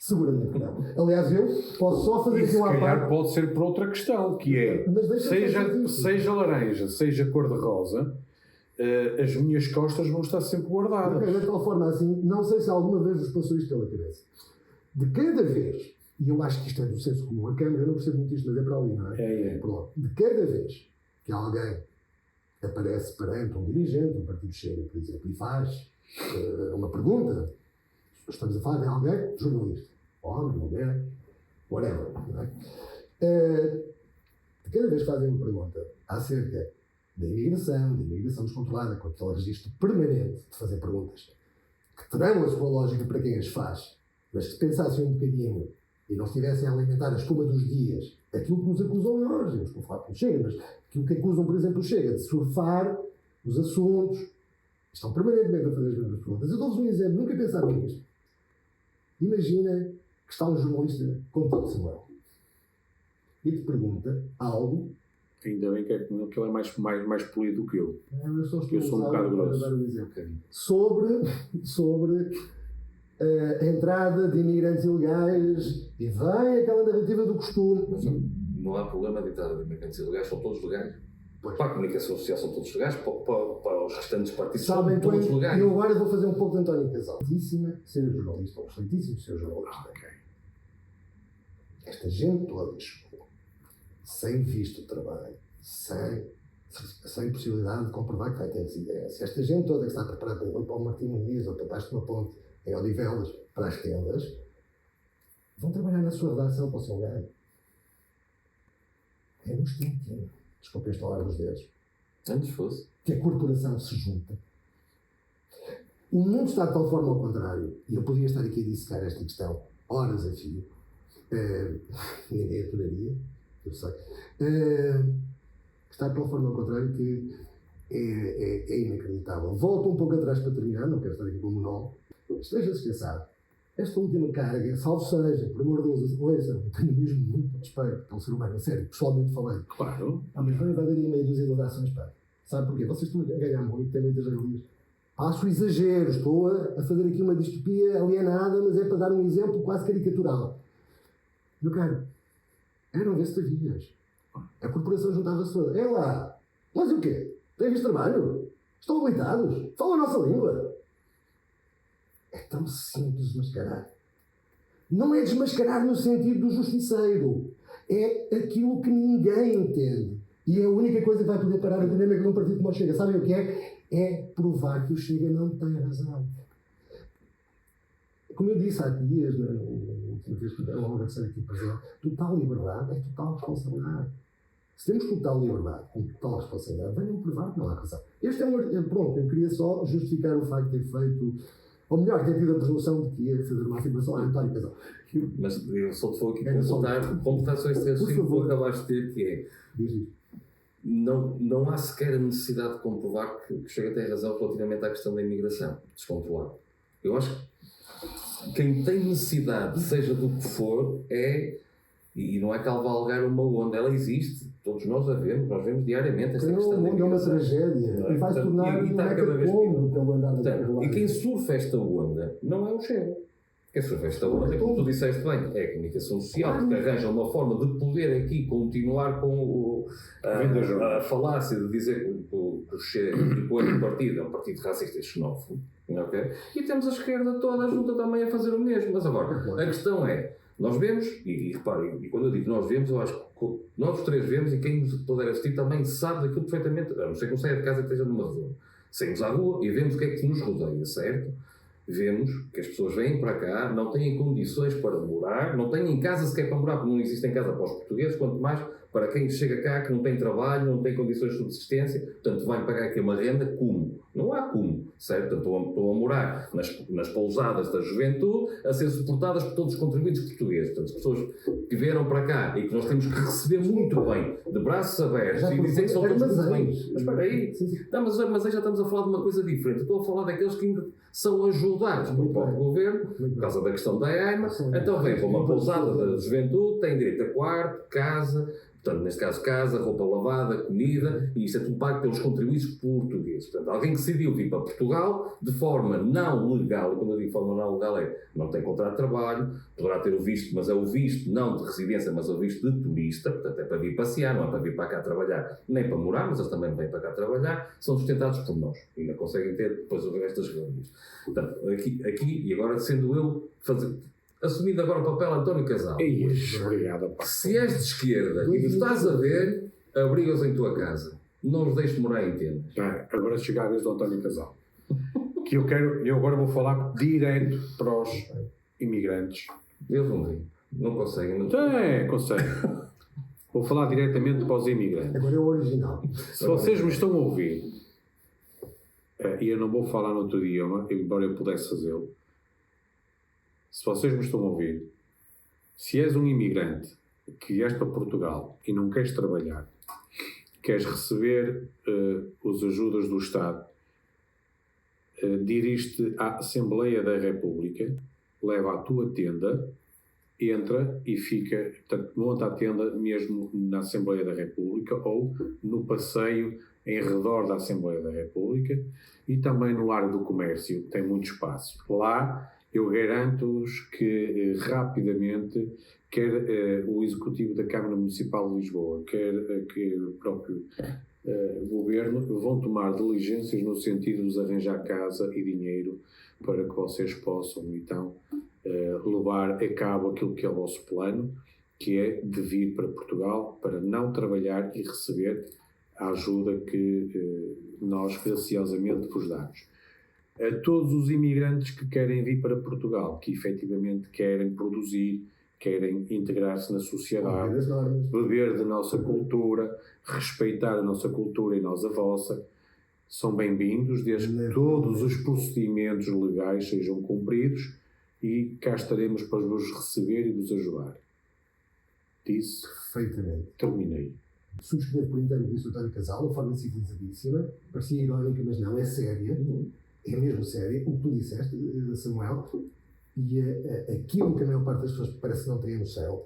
Seguramente que não. Aliás, eu posso só fazer aqui uma parte. Pode ser por outra questão, que é, seja laranja, seja cor-de-rosa, as minhas costas vão estar sempre guardadas. De tal forma assim, não sei se alguma vez vos passou isto pela cabeça. De cada vez, e eu acho que isto é do senso comum, a Câmara, eu não percebo muito isto, mas é para ali, não é? É. De cada vez que alguém aparece perante um dirigente, um partido Chega, por exemplo, e faz uma pergunta, estamos a falar de alguém, jornalista, homem, mulher, whatever, não é? De cada vez que fazem uma pergunta acerca da imigração descontrolada, com aquele registro permanente de fazer perguntas, que terão a sua lógica para quem as faz, mas que pensassem um bocadinho e não estivessem a alimentar a espuma dos dias, aquilo que nos acusam nós, eu estou a falar com o Chega, mas aquilo que acusam, por exemplo, o Chega, de surfar os assuntos, estão permanentemente a fazer as mesmas perguntas. Eu dou-vos um exemplo, nunca pensaram nisto. Imagina que está um jornalista contigo, Samuel, e te pergunta algo. Ainda bem que ele é mais polido do que eu. Eu sou um bocado grosso. sobre a entrada de imigrantes ilegais e vem aquela narrativa do costume. Mas não há problema de entrada de imigrantes ilegais, são todos legais. Pois. Para a comunicação social são todos legais, para os restantes partidos Sabem são todos bem, legais. eu agora vou fazer um pouco de António Casal. Excelentíssima ser jornalista, ou excelentíssimo ser jornalista. Esta gente toda chegou, sem visto de trabalho, sem possibilidade de comprovar que vai ter residência. Esta gente toda que está preparada para ir para o Martim Muniz ou para baixo de uma ponte em Odivelas, para as tendas, vão trabalhar na sua redação para o seu lugar. É no instinto. Desculpem estalar os dedos. Antes fosse. Que a corporação se junta. O mundo está de tal forma ao contrário, e eu podia estar aqui a dissecar esta questão horas a fio, ninguém aturaria, eu sei, está de tal forma ao contrário que é inacreditável. Volto um pouco atrás para terminar, não quero estar aqui com o monólogo. Esteja descansado. Esta última carga, salvo seja, por amor de Deus, ouça, eu tenho mesmo muito respeito pelo ser humano, a sério, pessoalmente falando. Claro. Mas não invadiria meia dúzia de orações, pá. Sabe porquê? Vocês estão a ganhar muito, têm muitas regalias. Passo exagero, estou a fazer aqui uma distopia alienada, mas é para dar um exemplo quase caricatural. Meu caro, eram vestavias. A corporação juntava-se toda. É lá, mas o quê? Têm visto trabalho? Estão habilitados? Falam a nossa língua? É tão simples desmascarar. Não é desmascarar no sentido do justiceiro. É aquilo que ninguém entende. E é a única coisa que vai poder parar a dinâmica de um partido como o Chega. Sabem o que é? É provar que o Chega não tem razão. Como eu disse há dias, na última vez que eu agradecer aqui presente, total liberdade é total responsabilidade. Se temos total liberdade, com total responsabilidade, venham provar que não há razão. Este é pronto, eu queria só justificar o facto de ter feito, ou melhor, ter tido a presunção de que ia fazer uma afirmação a António Casal. Mas eu só te vou aqui completar só este raciocínio que tu acabaste de ter, que é. Não há sequer a necessidade de comprovar que Chega a ter razão relativamente à questão da imigração descontrolada. Eu acho que quem tem necessidade, seja do que for, e não é cavalgar uma onda, ela existe, todos nós a vemos, nós vemos diariamente esta questão da imigração. É uma tragédia, e vai se tornar um hecatombe pelo andar da E quem surfa esta onda não é o Chega. Quem surfa esta onda, como tu disseste bem, é a comunicação social, que arranja uma forma de poder aqui continuar com a falácia de dizer que o Chega, enquanto partido, é um partido racista e xenófobo. Okay? E temos a esquerda toda junta também a fazer o mesmo. Mas agora, a questão é, nós vemos, e reparem, e quando eu digo nós vemos, eu acho que nós os três vemos, e quem nos puder assistir também sabe daquilo perfeitamente, a não ser que não saia de casa e esteja numa rua. Saímos à rua e vemos o que é que nos rodeia, certo? Vemos que as pessoas vêm para cá, não têm condições para morar, não têm em casa sequer para morar, porque não existe em casa para os portugueses, quanto mais para quem chega cá que não tem trabalho, não tem condições de subsistência, portanto vai pagar aqui uma renda como? Não há como, certo? Portanto, estão a morar nas pousadas da juventude, a ser suportadas por todos os contribuintes portugueses. Portanto, as pessoas que vieram para cá e que nós temos que receber muito bem, de braços abertos, e dizer que são todos muito bem. Mas espera aí, mas aí já estamos a falar de uma coisa diferente. Eu estou a falar daqueles que ainda são ajudados pelo próprio governo, por causa da questão da AIMA. Então vem para uma pousada da juventude, tem direito a quarto, casa, portanto, neste caso, casa, roupa lavada, comida, e isto é tudo pago pelos contribuintes portugueses. Portanto, alguém que decidiu vir para Portugal de forma não legal, e quando eu digo forma não legal não tem contrato de trabalho, poderá ter o visto, mas é o visto não de residência, mas é o visto de turista, portanto é para vir passear, não é para vir para cá trabalhar, nem para morar, mas eles também vêm para cá trabalhar, são sustentados por nós, e ainda conseguem ter depois o resto das regalias. Portanto, aqui, e agora sendo eu assumindo agora o papel António Casal. Se és de esquerda e nos estás a ver, abriga-os em tua casa. Não os deixes morar em tendas. Agora chega a vez do António Casal. Que eu agora vou falar direto para os imigrantes. Eles não conseguem. Não conseguem. Vou falar diretamente para os imigrantes. Agora é o original. Se vocês me estão a ouvir, e eu não vou falar no outro idioma, embora eu pudesse fazê-lo, se vocês me estão a ouvir, se és um imigrante que vieste para Portugal e não queres trabalhar, queres receber as ajudas do Estado, dirige-te à Assembleia da República, leva a tua tenda, entra e fica, portanto, monta a tenda mesmo na Assembleia da República ou no passeio em redor da Assembleia da República e também no Largo do Comércio, tem muito espaço. Lá eu garanto-vos que rapidamente, quer o Executivo da Câmara Municipal de Lisboa, quer o próprio Governo, vão tomar diligências no sentido de vos arranjar casa e dinheiro para que vocês possam, então, levar a cabo aquilo que é o vosso plano, que é de vir para Portugal para não trabalhar e receber a ajuda que nós graciosamente vos damos. A todos os imigrantes que querem vir para Portugal, que efetivamente querem produzir, querem integrar-se na sociedade, beber da nossa cultura, respeitar a nossa cultura e nós a vossa, são bem-vindos desde que todos os procedimentos legais sejam cumpridos e cá estaremos para vos receber e vos ajudar. Disse. Perfeitamente. Terminei. Subscrevo por inteiro o que disse o António Casal, de forma civilizadíssima, parecia irónica, mas não, é séria, é mesmo séria, o que tu disseste, Samuel, e aquilo que a maior parte das pessoas parece que não tem noção,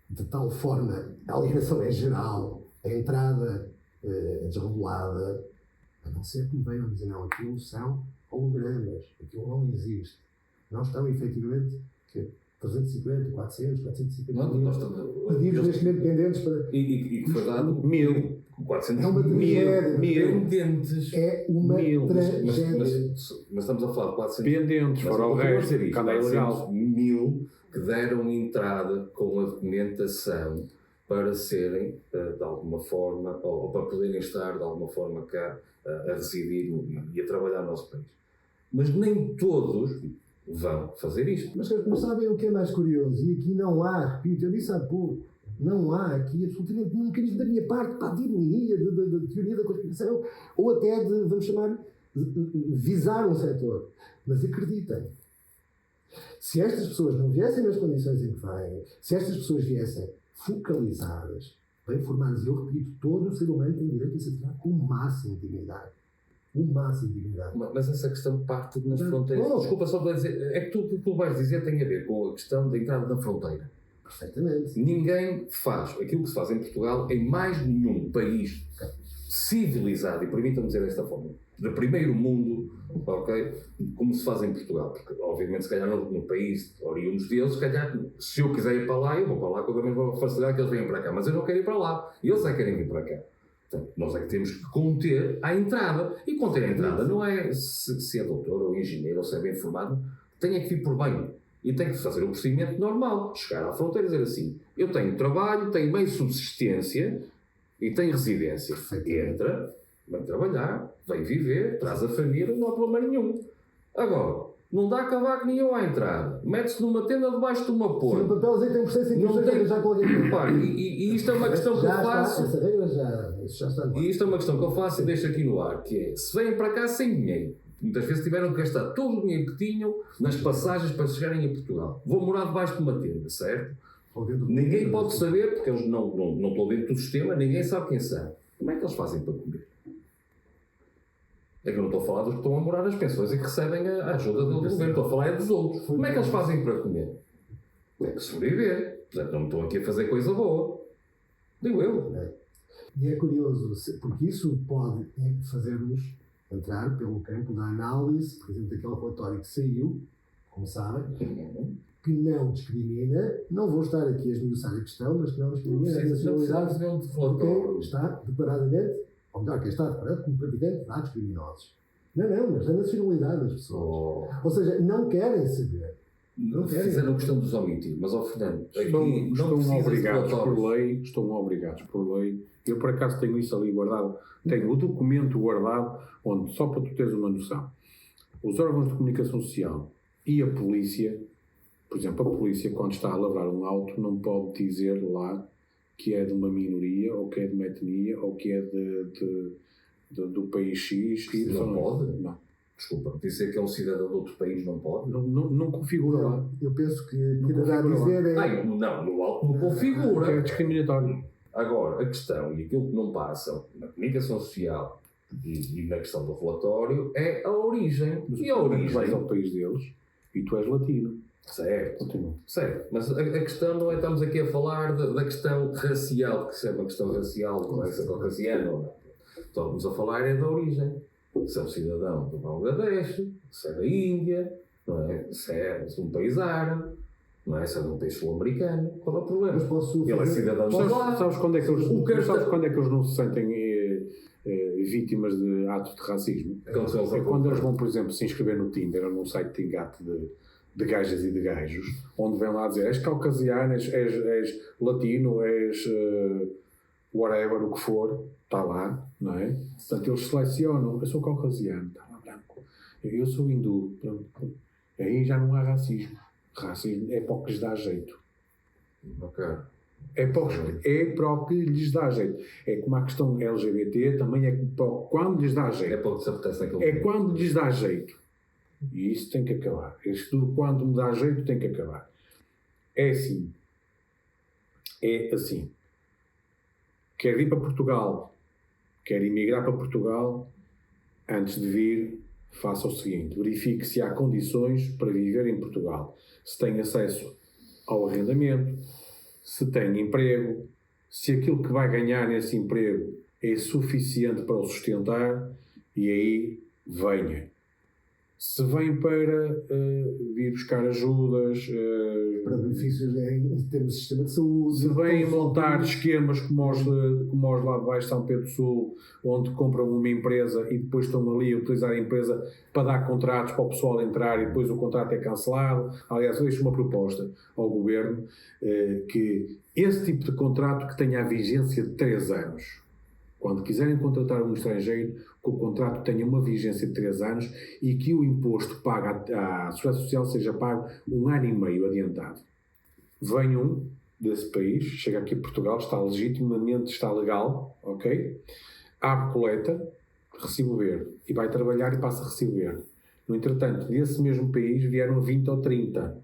de tal forma, a alienação é geral, a entrada é desregulada, a não ser que me venham dizer, não, aquilo são hologramas, aquilo não existe. Não estão, efetivamente, 350, 400, 450 pedidos neste momento pendentes para... E que foi dado 1.000. 400 é uma tragédia. Pendentes. É uma tragédia. Mas estamos a falar de 400 pendentes, fora o resto, quando é legal. 1.000 que deram entrada com a documentação para serem, de alguma forma, ou para poderem estar, de alguma forma, cá a residir e a trabalhar no nosso país. Mas nem todos vão fazer isto. Mas sabem o que é mais curioso? E aqui não há, repito, eu disse há pouco, não há aqui absolutamente nenhum mecanismo da minha parte para de ironia, de teoria da conspiração, ou até de, vamos chamar, visar um setor. Mas acreditem, se estas pessoas não viessem nas condições em que vêm, se estas pessoas viessem focalizadas, bem formadas, e eu repito, todo o ser humano tem direito a ser tratado com o máximo de dignidade. O máximo de dignidade. Mas essa questão parte nas fronteiras. Desculpa só para dizer, é que tudo o que tu vais dizer tem a ver com a questão da entrada na fronteira. Perfeitamente. Ninguém faz aquilo que se faz em Portugal em mais nenhum país civilizado, e permitam-me dizer desta forma, de primeiro mundo, ok, como se faz em Portugal. Porque, obviamente, se calhar no país oriundos deles, se calhar, se eu quiser ir para lá, eu vou para lá com a mesma facilidade que eles vêm para cá. Mas eu não quero ir para lá. E eles é que querem vir para cá. Portanto, nós é que temos que conter a entrada. E conter a entrada não é se é doutor ou engenheiro ou se é bem formado, tem que vir por bem. E tem que fazer o procedimento normal. Chegar à fronteira e dizer assim, eu tenho trabalho, tenho meio subsistência e tenho residência. Entra, vem trabalhar, vem viver, traz a família, não há problema nenhum. Agora, não dá cavaco nenhum à entrada. Mete-se numa tenda debaixo de uma porta. Se o papelzinho tem processo em que não tem já com alguém. E isto é uma questão que eu faço. Essa regra já está. E isto é uma questão que eu faço e deixo aqui no ar, que é, se vêm para cá sem dinheiro, muitas vezes tiveram que gastar todo o dinheiro que tinham nas passagens para chegarem a Portugal. Vou morar debaixo de uma tenda, certo? Ninguém pode saber, porque eles não estão dentro do sistema, ninguém sabe quem são. Como é que eles fazem para comer? É que eu não estou a falar dos que estão a morar nas pensões e que recebem a ajuda do governo. Estou a falar é dos outros. Como é que eles fazem para comer? Tem que sobreviver. Portanto, não estou aqui a fazer coisa boa. Digo eu. E é curioso, porque isso pode fazer-nos entrar pelo campo da análise, por exemplo, daquele relatório que saiu, como sabem, que não discrimina, não vou estar aqui a esmiuçar a questão, mas que não discrimina a nacionalidade de quem está declaradamente, ou melhor, quem está declarado como praticante de atos criminosos. Não, mas a nacionalidade das pessoas. Ou seja, não querem saber. Não querem. Fizeram questão dos omitir, mas ao Fernando, estão obrigados por lei. Eu, por acaso, tenho isso ali guardado. Tenho o documento guardado, onde, só para tu teres uma noção, os órgãos de comunicação social e a polícia, por exemplo, a polícia, quando está a lavrar um auto, não pode dizer lá que é de uma minoria, ou que é de uma etnia, ou que é do país X. Não pode? Não. Desculpa, dizer que é um cidadão de outro país não pode? Não configura lá. Eu penso que deverá dizer... Não, no alto não configura. É discriminatório. Agora, a questão, e aquilo que não passa na comunicação social e na questão do relatório, é a origem. E a origem? Tu vais ao país deles e tu és latino. Certo. Certo. Mas a questão não é, estamos aqui a falar da questão racial, que se é uma questão racial, não é caucasiana ou não. Estamos a falar é da origem. Se é um cidadão do Bangladesh, se é da Índia, não é? Se é um país árabe, não é? Se é de um país sul-americano, qual é o problema? Mas posso Ele é cidadão de lá. Sabes quando é que eles não se sentem vítimas de atos de racismo? É quando eles vão, por exemplo, se inscrever no Tinder ou num site de engate de gajas e de gajos, onde vêm lá dizer és caucasiano, és latino, és whatever, o que for, está lá, não é? Portanto, eles selecionam, eu sou caucasiano, está lá branco, eu sou hindu, pronto. Aí já não há racismo. Racismo é para o que lhes dá jeito. Ok. É para o que lhes dá jeito. É como a questão LGBT, também é quando lhes dá jeito. É para o que se apetece naquele É quando lhes dá jeito. E isso tem que acabar. Isto tudo, quando me dá jeito, tem que acabar. É assim. É assim. Quer vir para Portugal, quer emigrar para Portugal, antes de vir, faça o seguinte. Verifique se há condições para viver em Portugal. Se tem acesso ao arrendamento, se tem emprego, se aquilo que vai ganhar nesse emprego é suficiente para o sustentar, e aí venha. Se vem para vir buscar ajudas, para benefícios em termos de sistema de saúde, se vem montar esquemas como os lá de baixo de São Pedro do Sul, onde compram uma empresa e depois estão ali a utilizar a empresa para dar contratos para o pessoal entrar e depois o contrato é cancelado. Aliás, eu deixo uma proposta ao Governo que esse tipo de contrato que tenha a vigência de 3 anos. Quando quiserem contratar um estrangeiro, que o contrato tenha uma vigência de 3 anos e que o imposto pago à Seguridade Social seja pago 1 ano e meio adiantado. Venham desse país, chega aqui a Portugal, está legitimamente, está legal, ok? Abre coleta, recibo verde, e vai trabalhar e passa a recibo verde. No entretanto, desse mesmo país vieram 20 ou 30.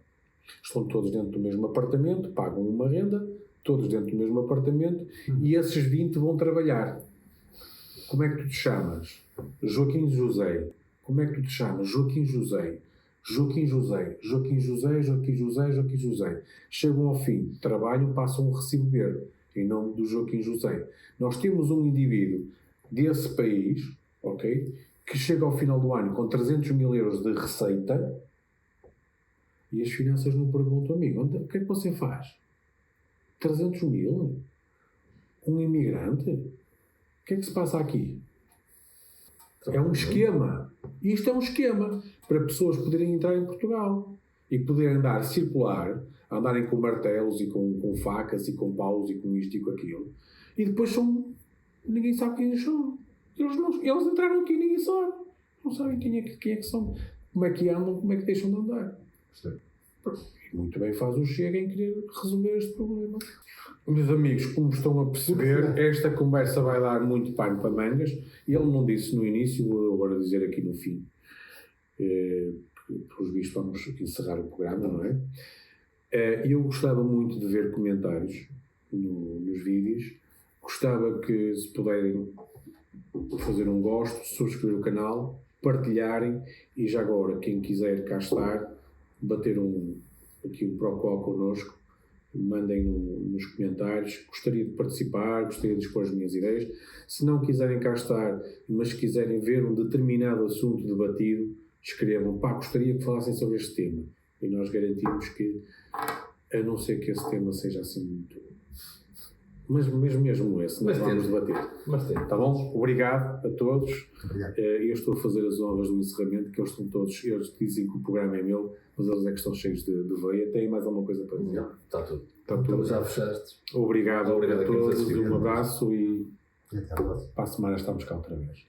Estão todos dentro do mesmo apartamento, pagam uma renda, todos dentro do mesmo apartamento, e esses 20 vão trabalhar. Como é que tu te chamas? Joaquim José. Como é que tu te chamas? Joaquim José. Joaquim José. Joaquim José, Joaquim José, Joaquim José. Chegam ao fim, trabalham, passam um recibo verde, em nome do Joaquim José. Nós temos um indivíduo desse país, ok, que chega ao final do ano com 300 mil euros de receita e as finanças não perguntam, amigo, o que é que você faz? 300 mil? Um imigrante? O que é que se passa aqui? É um esquema. Isto é um esquema para pessoas poderem entrar em Portugal e poderem andar, circular, andarem com martelos e com facas e com paus e com isto e com aquilo. E depois ninguém sabe quem eles são. Eles entraram aqui e ninguém sabe. Não sabem quem é que são, como é que andam, como é que deixam de andar. E muito bem faz o Chega em querer resolver este problema. Meus amigos, como estão a perceber, esta conversa vai dar muito pano para mangas. E ele não disse no início, vou agora dizer aqui no fim. Pelos vistos vamos encerrar o programa, não é? Eu gostava muito de ver comentários nos vídeos. Gostava que, se puderem, fazer um gosto, subscrever o canal, partilharem e já agora, quem quiser cá estar, bater aqui um procó connosco, mandem nos comentários. Gostaria de participar, gostaria de expor as minhas ideias. Se não quiserem cá estar, mas quiserem ver um determinado assunto debatido, escrevam, gostaria que falassem sobre este tema. E nós garantimos que, a não ser que esse tema seja assim muito... Mas mesmo esse, nós vamos debater. Tá bom? Obrigado a todos. Obrigado. Eu estou a fazer as honras do encerramento, que eles dizem que o programa é meu, mas eles é que estão cheios de veia. Têm mais alguma coisa para dizer? Não, está tudo. Está tudo. Já fechaste. Obrigado a todos, um abraço e Até a próxima. para a semana estamos cá outra vez.